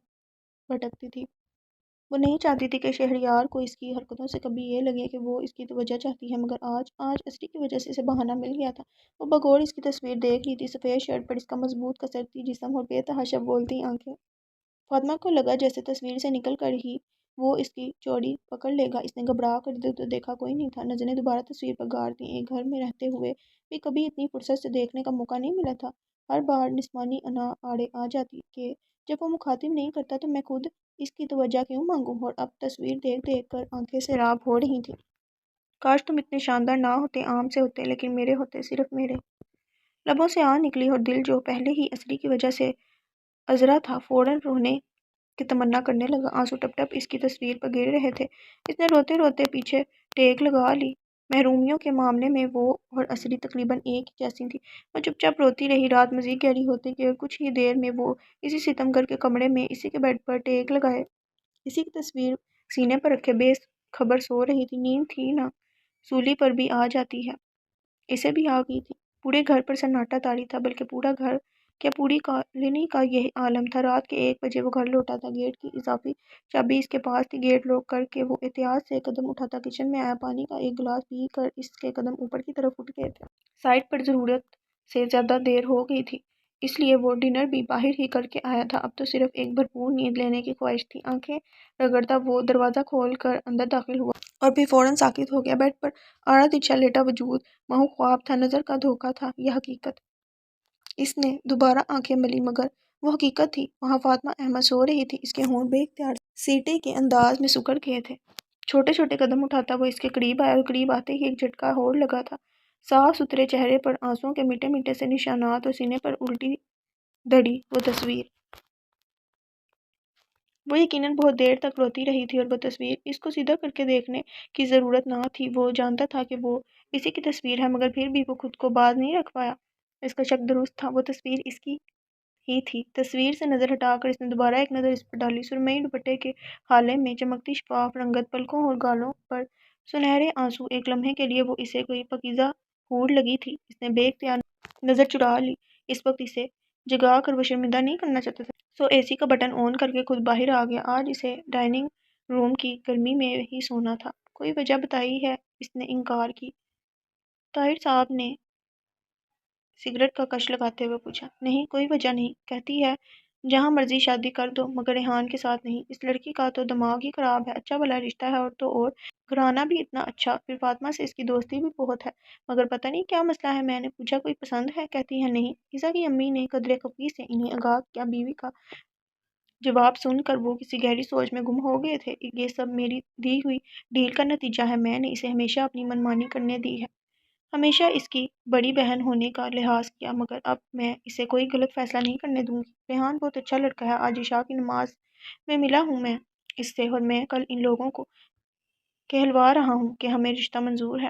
بھٹکتی تھی۔ وہ نہیں چاہتی تھی کہ شہریار کو اس کی حرکتوں سے کبھی یہ لگے کہ وہ اس کی توجہ چاہتی ہے، مگر آج عصری کی وجہ سے اسے بہانہ مل گیا تھا۔ وہ بغور اس کی تصویر دیکھ رہی تھی، سفید شرٹ پر اس کا مضبوط کسرتی جسم اور بے تحاشا بولتی آنکھیں۔ فاطمہ کو لگا جیسے تصویر سے نکل کر ہی وہ اس کی چوڑی پکڑ لے گا۔ اس نے گھبرا کر ادھر ادھر دیکھا، کوئی نہیں تھا۔ نظریں دوبارہ تصویر پر گاڑ دیں۔ ایک گھر میں رہتے ہوئے بھی کبھی اتنی فرصت سے دیکھنے کا موقع نہیں ملا تھا۔ ہر بار نسوانی انا آڑے آ جاتی کہ جب وہ مخاطب نہیں کرتا تو میں خود اس کی توجہ کیوں مانگوں؟ اور اب تصویر دیکھ دیکھ کر آنکھیں سیراب ہو رہی تھی۔ کاش تم اتنے شاندار نہ ہوتے، عام سے ہوتے، لیکن میرے ہوتے، صرف میرے۔ لبوں سے آ نکلی اور دل جو پہلے ہی عصری کی وجہ سے ازرا تھا فوراً رونے کی تمنا کرنے لگا۔ آنسو ٹپ ٹپ اس کی تصویر پر گر رہے تھے۔ اس نے روتے روتے پیچھے ٹیک لگا لی۔ محرومیوں کے معاملے میں وہ اور عصری تقریباً ایک ہی جیسی تھی۔ وہ چپ چاپ روتی رہی۔ رات مزید گہری ہوتی گئی اور کچھ ہی دیر میں وہ اسی ستم گر کے کمرے میں اسی کے بیڈ پر ٹیک لگائے اسی کی تصویر سینے پر رکھے بے خبر سو رہی تھی۔ نیند تھی نہ، سولی پر بھی آ جاتی ہے، اسے بھی آ گئی تھی۔ پورے گھر پر سناٹا طاری تھا، بلکہ پورا گھر کیا پوری کالونی کا یہ عالم تھا۔ رات کے 1 بجے وہ گھر لوٹا تھا۔ گیٹ کی اضافی چابی اس کے پاس تھی۔ گیٹ لاک کر کے وہ احتیاط سے قدم اٹھاتا کچن میں آیا۔ پانی کا ایک گلاس پی کر اس کے قدم اوپر کی طرف اٹھ گئے تھے۔ سائٹ پر ضرورت سے زیادہ دیر ہو گئی تھی، اس لیے وہ ڈنر بھی باہر ہی کر کے آیا تھا۔ اب تو صرف ایک بھرپور نیند لینے کی خواہش تھی۔ آنکھیں رگڑتا وہ دروازہ کھول کر اندر داخل ہوا اور پھر فوراً ساکت ہو گیا۔ بیڈ پر آڑا ترچھا لیٹا وجود محض خواب تھا، نظر کا دھوکہ تھا یا حقیقت؟ اس نے دوبارہ آنکھیں ملی مگر وہ حقیقت تھی۔ وہاں فاطمہ احمد سو رہی تھی۔ اس کے ہونٹ بے اختیار سیٹی کے انداز میں سکڑ گئے تھے۔ چھوٹے چھوٹے قدم اٹھاتا وہ اس کے قریب آیا اور قریب آتے ہی ایک جھٹکا اور لگا تھا۔ صاف ستھرے چہرے پر آنسوؤں کے میٹھے میٹھے سے نشانات اور سینے پر الٹی دھڑی وہ تصویر۔ وہ یقیناً بہت دیر تک روتی رہی تھی اور وہ تصویر۔ اس کو سیدھا کر کے دیکھنے کی ضرورت نہ تھی۔ وہ جانتا تھا کہ وہ اسی کی تصویر ہے، مگر پھر بھی وہ خود کو باز نہیں رکھ پایا۔ اس کا شک درست تھا، وہ تصویر اس کی ہی تھی۔ تصویر سے نظر ہٹا کر اس نے دوبارہ ایک نظر اس پر ڈالی۔ سرمئی دوپٹے کے ہالے میں چمکتی شفاف رنگت، پلکوں اور گالوں پر سنہرے آنسو۔ ایک لمحے کے لیے وہ اسے کوئی پاکیزہ حور لگی تھی۔ اس نے بے اختیار نظر چرا لی۔ اس وقت اسے جگا کر وہ شرمندہ نہیں کرنا چاہتا تھا، سو اے سی کا بٹن آن کر کے خود باہر آ گیا۔ آج اسے ڈائننگ روم کی گرمی میں ہی سونا تھا۔ کوئی وجہ بتائی ہے؟ اس نے انکار کی۔ طاہر صاحب نے سگریٹ کا کش لگاتے ہوئے پوچھا۔ نہیں، کوئی وجہ نہیں، کہتی ہے جہاں مرضی شادی کر دو، مگر ریحان کے ساتھ نہیں۔ اس لڑکی کا تو دماغ ہی خراب ہے، اچھا بھلا رشتہ ہے اور تو اور گھرانہ بھی اتنا اچھا، پھر فاطمہ سے اس کی دوستی بھی بہت ہے، مگر پتہ نہیں کیا مسئلہ ہے۔ میں نے پوچھا کوئی پسند ہے؟ کہتی ہے نہیں۔ فضا کی امی نے قدرے خفی سے انہیں آگاہ کیا۔ بیوی کا جواب سن کر وہ کسی گہری سوچ میں گم ہو گئے تھے۔ یہ سب میری دی ہوئی ڈیل کا نتیجہ ہے۔ میں نے اسے ہمیشہ اپنی منمانی کرنے دی ہے، ہمیشہ اس کی بڑی بہن ہونے کا لحاظ کیا، مگر اب میں اسے کوئی غلط فیصلہ نہیں کرنے دوں گی۔ ریحان بہت اچھا لڑکا ہے، آج عشاء کی نماز میں ملا ہوں میں اس سے، اور میں کل ان لوگوں کو کہلوا رہا ہوں کہ ہمیں رشتہ منظور ہے۔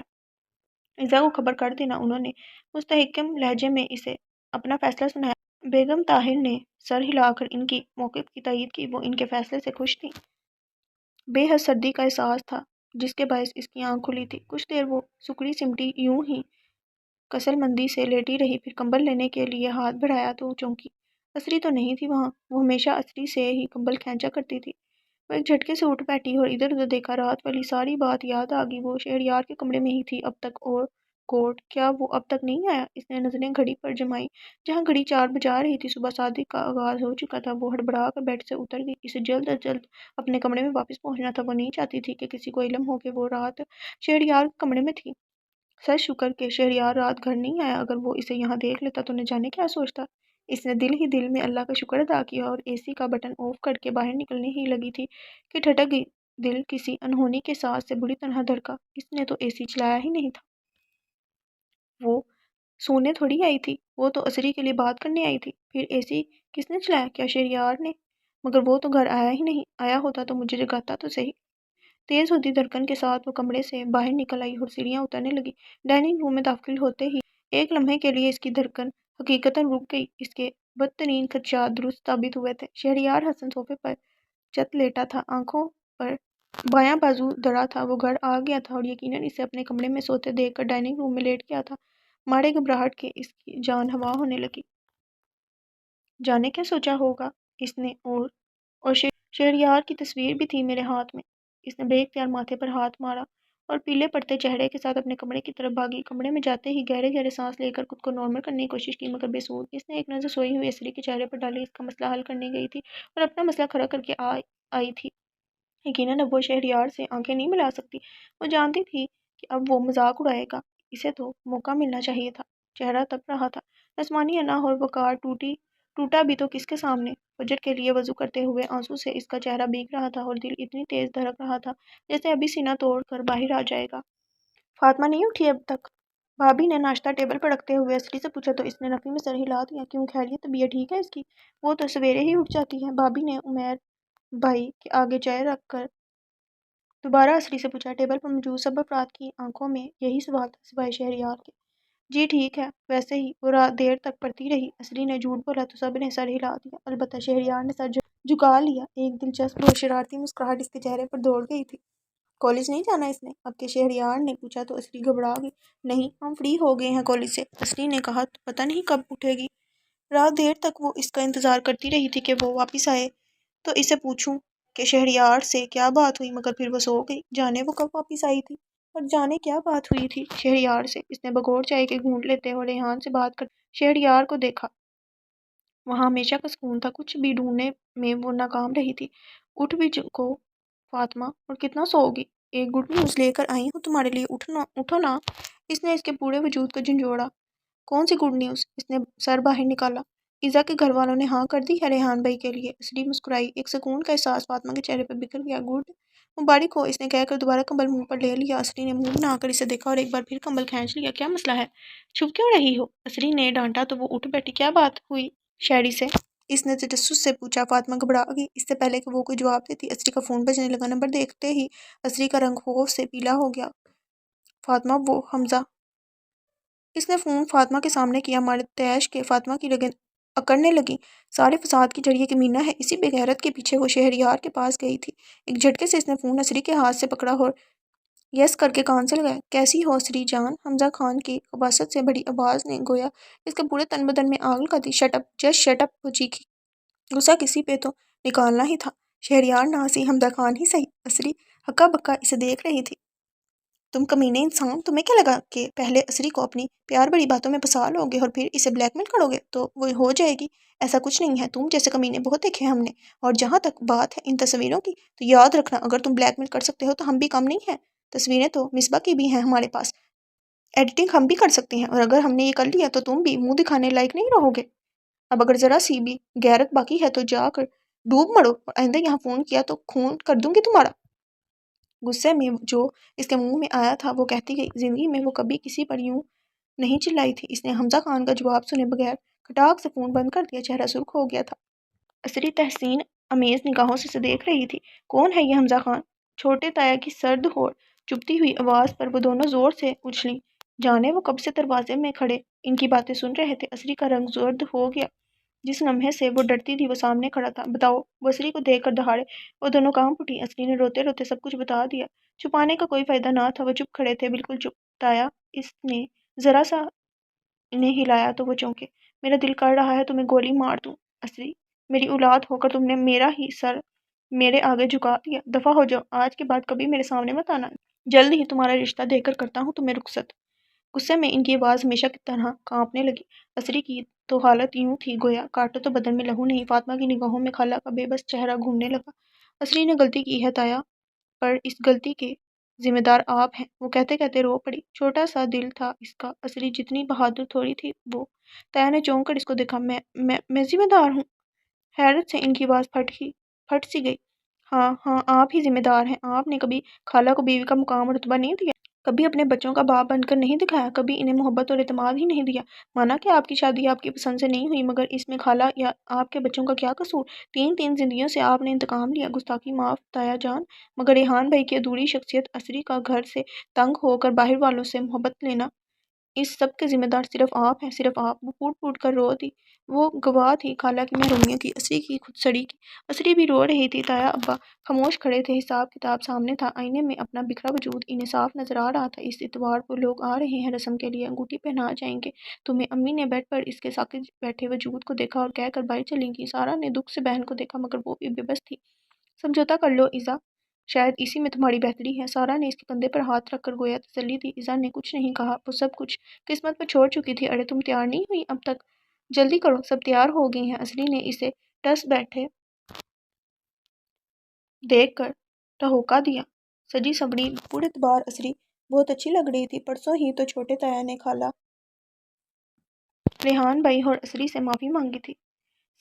فضا کو خبر کر دینا۔ انہوں نے مستحکم لہجے میں اسے اپنا فیصلہ سنایا۔ بیگم طاہر نے سر ہلا کر ان کی موقف کی تائید کی۔ وہ ان کے فیصلے سے خوش تھیں۔ بے حد سردی کا احساس تھا جس کے باعث اس کی آنکھ کھلی تھی۔ کچھ دیر وہ سکڑی سمٹی یوں ہی کسل مندی سے لیٹی رہی، پھر کمبل لینے کے لیے ہاتھ بڑھایا تو چونکی۔ عصری تو نہیں تھی وہاں، وہ ہمیشہ عصری سے ہی کمبل کھینچا کرتی تھی۔ وہ ایک جھٹکے سے اٹھ بیٹھی اور ادھر ادھر دیکھا۔ رات والی ساری بات یاد آ گئی۔ وہ شہریار کے کمرے میں ہی تھی اب تک، اور کوڈ کیا وہ اب تک نہیں آیا؟ اس نے نظریں گھڑی پر جمائیں، جہاں گھڑی 4 بجا رہی تھی۔ صبح صادق کا آغاز ہو چکا تھا۔ وہ ہڑبڑا کر بیڈ سے اتر گئی، اسے جلد از جلد اپنے کمرے میں واپس پہنچنا تھا۔ وہ نہیں چاہتی تھی کہ کسی کو علم ہو کہ وہ رات شہریار کے کمرے میں تھی۔ سر شکر کہ شہریار رات گھر نہیں آیا، اگر وہ اسے یہاں دیکھ لیتا تو نہ جانے کیا سوچتا۔ اس نے دل ہی دل میں اللہ کا شکر ادا کیا اور اے سی کا بٹن آف کر کے باہر نکلنے ہی لگی تھی کہ ٹھٹک گئی۔ دل کسی انہونی کے ساتھ سے بری طرح دھڑکا۔ اس نے تو اے سی چلایا ہی نہیں تھا۔ وہ سونے تھوڑی آئی تھی، وہ تو عصری کے لیے بات کرنے آئی تھی۔ پھر اے سی کس نے چلایا؟ کیا شہریار نے؟ مگر وہ تو گھر آیا ہی نہیں، آیا ہوتا تو مجھے جگاتا تو صحیح۔ تیز ہوتی دھڑکن کے ساتھ وہ کمرے سے باہر نکل آئی اور سیڑھیاں اترنے لگی۔ ڈائننگ روم میں داخل ہوتے ہی ایک لمحے کے لیے اس کی دھڑکن حقیقتاً رک گئی۔ اس کے بدترین خدشات درست ثابت ہوئے تھے۔ شہریار حسن صوفے پر چت لیٹا تھا، آنکھوں پر بایاں بازو دڑا تھا۔ وہ گھر آ گیا تھا اور یقیناً اسے اپنے کمرے میں سوتے دیکھ کر ڈائننگ روم میں لیٹ گیا تھا۔ ماڑے گھبراہٹ کے اس کی جان ہوا ہونے لگی۔ جانے کیا سوچا ہوگا اس نے؟ اور شہریار کی تصویر بھی تھی میرے ہاتھ میں۔ اس نے بے اختیار ماتھے پر ہاتھ مارا اور پیلے پڑتے چہرے کے ساتھ اپنے کمرے کی طرف بھاگی۔ کمرے میں جاتے ہی گہرے گہرے سانس لے کر خود کو نارمل کرنے کی کوشش کی، مگر بے سود۔ اس نے ایک نظر سوئی ہوئی عصری کے چہرے پر ڈالی، اس کا مسئلہ حل کرنے گئی تھی اور اپنا مسئلہ کھڑا کر کے آئی تھی۔ یقیناً اب وہ شہریار سے آنکھیں نہیں ملا سکتی۔ وہ جانتی تھی کہ اب وہ مذاق اڑائے گا، اسے تو موقع ملنا چاہیے تھا۔ چہرہ تپ رہا تھا، آسمانی انا اور وقار ٹوٹی ٹوٹا بھی تو کس کے سامنے؟ فجر کے لیے وضو کرتے ہوئے آنسو سے اس کا چہرہ بھیگ رہا تھا اور دل اتنی تیز دھڑک رہا تھا جیسے ابھی سینہ توڑ کر باہر آ جائے گا۔ فاطمہ نہیں اٹھی اب تک؟ بھابی نے ناشتہ ٹیبل پر رکھتے ہوئے اسری سے پوچھا تو اس نے نفی میں سر ہلا دیا۔ کیوں خیریت؟ طبیعت ٹھیک ہے اس کی؟ وہ تو سویرے ہی اٹھ جاتی ہے۔ بھابی نے عمیر بھائی کے آگے چائے رکھ کر دوبارہ اسری سے پوچھا۔ ٹیبل پر موجود سب افراد کی آنکھوں میں یہی سوال تھا سوائے شہریار کے۔ جی ٹھیک ہے، ویسے ہی وہ رات دیر تک پڑھتی رہی۔ اسری نے جھوٹ بولا تو سب نے سر ہلا دیا، البتہ شہریار نے سر جھکا لیا۔ ایک دلچسپ اور شرارتی مسکراہٹ اس کے چہرے پر دوڑ گئی تھی۔ کالج نہیں جانا اس نے اب کے؟ شہریار نے پوچھا تو اسری گھبرا گئی۔ نہیں، ہم فری ہو گئے ہیں کالج سے۔ اسری نے کہا تو پتہ نہیں کب اٹھے گی۔ رات دیر تک وہ اس کا انتظار کرتی رہی تھی کہ وہ واپس آئے تو اسے پوچھوں کہ شہریار سے کیا بات ہوئی، مگر پھر وہ سو گئی۔ جانے وہ کب واپس آئی تھی اور جانے کیا بات ہوئی تھی شہریار سے؟ اس نے بغور چائے کے گھونٹ لیتے اور ریحان سے بات کر شہریار کو دیکھا۔ وہاں ہمیشہ کا سکون تھا، کچھ بھی ڈھونڈنے میں وہ ناکام رہی تھی۔ اٹھ بھی کو فاطمہ، اور کتنا سو گی؟ ایک گڈ نیوز لے کر آئی ہوں تمہارے لیے، اٹھو نا۔ اس نے اس کے پورے وجود کو جھنجھوڑا۔ کون سی گڈ نیوز؟ اس نے سر باہر نکالا۔ ایزا کے گھر والوں نے ہاں کر دی ہے ریحان بھائی کے لیے۔ اسری مسکرائی، ایک سکون کا احساس فاطمہ کے چہرے پر بکھر گیا۔ گڈ، مبارک ہو، اس نے کہہ کر دوبارہ کمبل منہ پر لے لیا۔ اسری نے منہ بنا کر اسے دیکھا اور ایک بار پھر کمبل کھینچ لیا۔ کیا مسئلہ ہے؟ چھپ کیوں رہی ہو؟ اسری نے ڈانٹا تو وہ اٹھ بیٹھی۔ کیا بات ہوئی شہری سے؟ اس نے تجسس سے پوچھا۔ فاطمہ گھبرا گئی۔ اس سے پہلے کہ وہ کوئی جواب دیتی اسری کا فون بجنے لگا۔ نمبر دیکھتے ہی اسری کا رنگ خوف سے پیلا ہو گیا۔ فاطمہ، وہ حمزہ۔ اس نے فون فاطمہ کے سامنے کیا۔ مارے تیش کے فاطمہ کی رگیں اکڑنے لگیں۔ سارے فساد کی جڑ یہ کمینہ ہے، اسی بے غیرت کے پیچھے وہ شہریار کے پاس گئی تھی۔ ایک جھٹکے سے اس نے فون اسری کے ہاتھ سے پکڑا اور یس کر کے کان سے لگایا۔ کیسی ہو اسری جان؟ حمزہ خان کی خباثت سے بڑی آواز نے گویا اس کے پورے تن بدن میں آگ لگا دی۔ Shut up, just shut up, وہ چیخی۔ غصہ کسی پہ تو نکالنا ہی تھا۔ شہریار نہ ہنسی، حمزہ خان ہی صحیح۔ اسری ہکا بکا اسے دیکھ رہی تھی۔ تم کمینے انسان، تمہیں کیا لگا کہ پہلے اسری کو اپنی پیار بڑی باتوں میں پھنسا لو گے اور پھر اسے بلیک میل کرو گے تو وہ ہو جائے گی؟ ایسا کچھ نہیں ہے، تم جیسے کمینے بہت دیکھے ہیں ہم نے۔ اور جہاں تک بات ہے ان تصویروں کی تو یاد رکھنا اگر تم بلیک میل کر سکتے ہو تو ہم بھی کم نہیں ہیں۔ تصویریں تو مصباح کی بھی ہیں ہمارے پاس، ایڈیٹنگ ہم بھی کر سکتے ہیں، اور اگر ہم نے یہ کر لیا تو تم بھی منہ دکھانے لائق نہیں رہو گے۔ اب اگر ذرا سی بھی غیرت باقی ہے تو جا کر ڈوب مرو، اور آئندہ یہاں فون کیا تو خون کر دوں گی تمہارا۔ غصے میں جو اس کے منہ میں آیا تھا وہ کہتی گئی۔ زندگی میں وہ کبھی کسی پر یوں نہیں چلائی تھی۔ اس نے حمزہ خان کا جواب سنے بغیر کھٹاک سے فون بند کر دیا۔ چہرہ سرخ ہو گیا تھا۔ اسری تحسین امیز نگاہوں سے دیکھ رہی تھی۔ کون ہے یہ حمزہ خان؟ چھوٹے تایا کی سرد اور چبھتی ہوئی آواز پر وہ دونوں زور سے اچھلیں۔ جانے وہ کب سے دروازے میں کھڑے ان کی باتیں سن رہے تھے۔ اسری کا رنگ زرد ہو گیا۔ جس لمحے سے وہ ڈرتی تھی وہ سامنے کھڑا تھا۔ بتاؤ، وہ اسری کو دیکھ کر دہاڑے۔ وہ دونوں کانپ اٹھی۔ اسری نے روتے روتے سب کچھ بتا دیا۔ چھپانے کا کوئی فائدہ نہ تھا، وہ چپ کھڑے تھے، بالکل چپ۔ تایا، اس نے ذرا سا انہیں ہلایا تو وہ چونکے۔ میرا دل کر رہا ہے تمہیں گولی مار دوں اسری، میری اولاد ہو کر تم نے میرا ہی سر میرے آگے جھکا دیا۔ دفعہ ہو جاؤ، آج کے بعد کبھی میرے سامنے مت آنا۔ جلد ہی تمہارا رشتہ دے کر کرتا ہوں تمہیں رخصت۔ غصے میں ان کی آواز ہمیشہ کی طرح کانپنے لگی۔ اسری کی تو حالت یوں تھی گویا کاٹو تو بدن میں لہو نہیں۔ فاطمہ کی نگاہوں میں خالہ کا بے بس چہرہ گھومنے لگا۔ اسری نے غلطی کی ہے تایا، پر اس غلطی کے ذمہ دار آپ ہیں۔ وہ کہتے کہتے رو پڑی۔ چھوٹا سا دل تھا اس کا۔ اسری جتنی بہادر تھوڑی تھی وہ۔ تایا نے چونک کر اس کو دیکھا۔ میں ذمہ دار ہوں؟ حیرت سے ان کی آواز پھٹ سی گئی۔ ہاں ہاں، آپ ہی ذمہ دار ہیں۔ آپ نے کبھی خالہ کو بیوی کا مقام اور رتبہ نہیں دیا، کبھی اپنے بچوں کا باپ بن کر نہیں دکھایا، کبھی انہیں محبت اور اعتماد ہی نہیں دیا۔ مانا کہ آپ کی شادی آپ کی پسند سے نہیں ہوئی، مگر اس میں خالہ یا آپ کے بچوں کا کیا قصور؟ تین زندگیوں سے آپ نے انتقام لیا۔ گستاخی معاف تایا جان، مگر ریحان بھائی کی ادھوری شخصیت اسری کا گھر سے تنگ ہو کر باہر والوں سے محبت لینا، اس سب کے ذمہ دار صرف آپ ہیں، صرف آپ۔ وہ پھوٹ پھوٹ کر رو دی۔ وہ گواہ تھی خالہ کی محرومیوں کی، اسری کی خود سڑی کی۔ اسری بھی رو رہی تھی۔ تایا ابا خاموش کھڑے تھے، حساب کتاب سامنے تھا، آئینے میں اپنا بکھرا وجود انہیں صاف نظر آ رہا تھا۔ اس اتوار کو لوگ آ رہے ہیں رسم کے لیے، انگوٹھی پہنا جائیں گے تمہیں۔ امی نے بیڈ پر اس کے ساکت بیٹھے وجود کو دیکھا اور کہہ کر باہر چلی گئی۔ سارا نے دکھ سے بہن کو دیکھا مگر وہ بھی بے بس تھی۔ سمجھوتا کر لو ایزا، شاید اسی میں تمہاری بہتری ہے۔ سارا نے اس کے کندھے پر ہاتھ رکھ کر گویا تسلی دی۔ ایزا نے کچھ نہیں کہا، وہ سب کچھ قسمت پر چھوڑ چکی تھی۔ ارے تم تیار نہیں ہوئی اب تک؟ جلدی کرو، سب تیار ہو گئی ہیں۔ اسری نے اسے ٹس بیٹھے دیکھ کر ٹھہوکا دیا۔ سجی سنوری پور اعتبار اسری بہت اچھی لگ رہی تھی۔ پرسوں ہی تو چھوٹے تایا نے خالہ ریحان بھائی اور اسری سے معافی مانگی تھی۔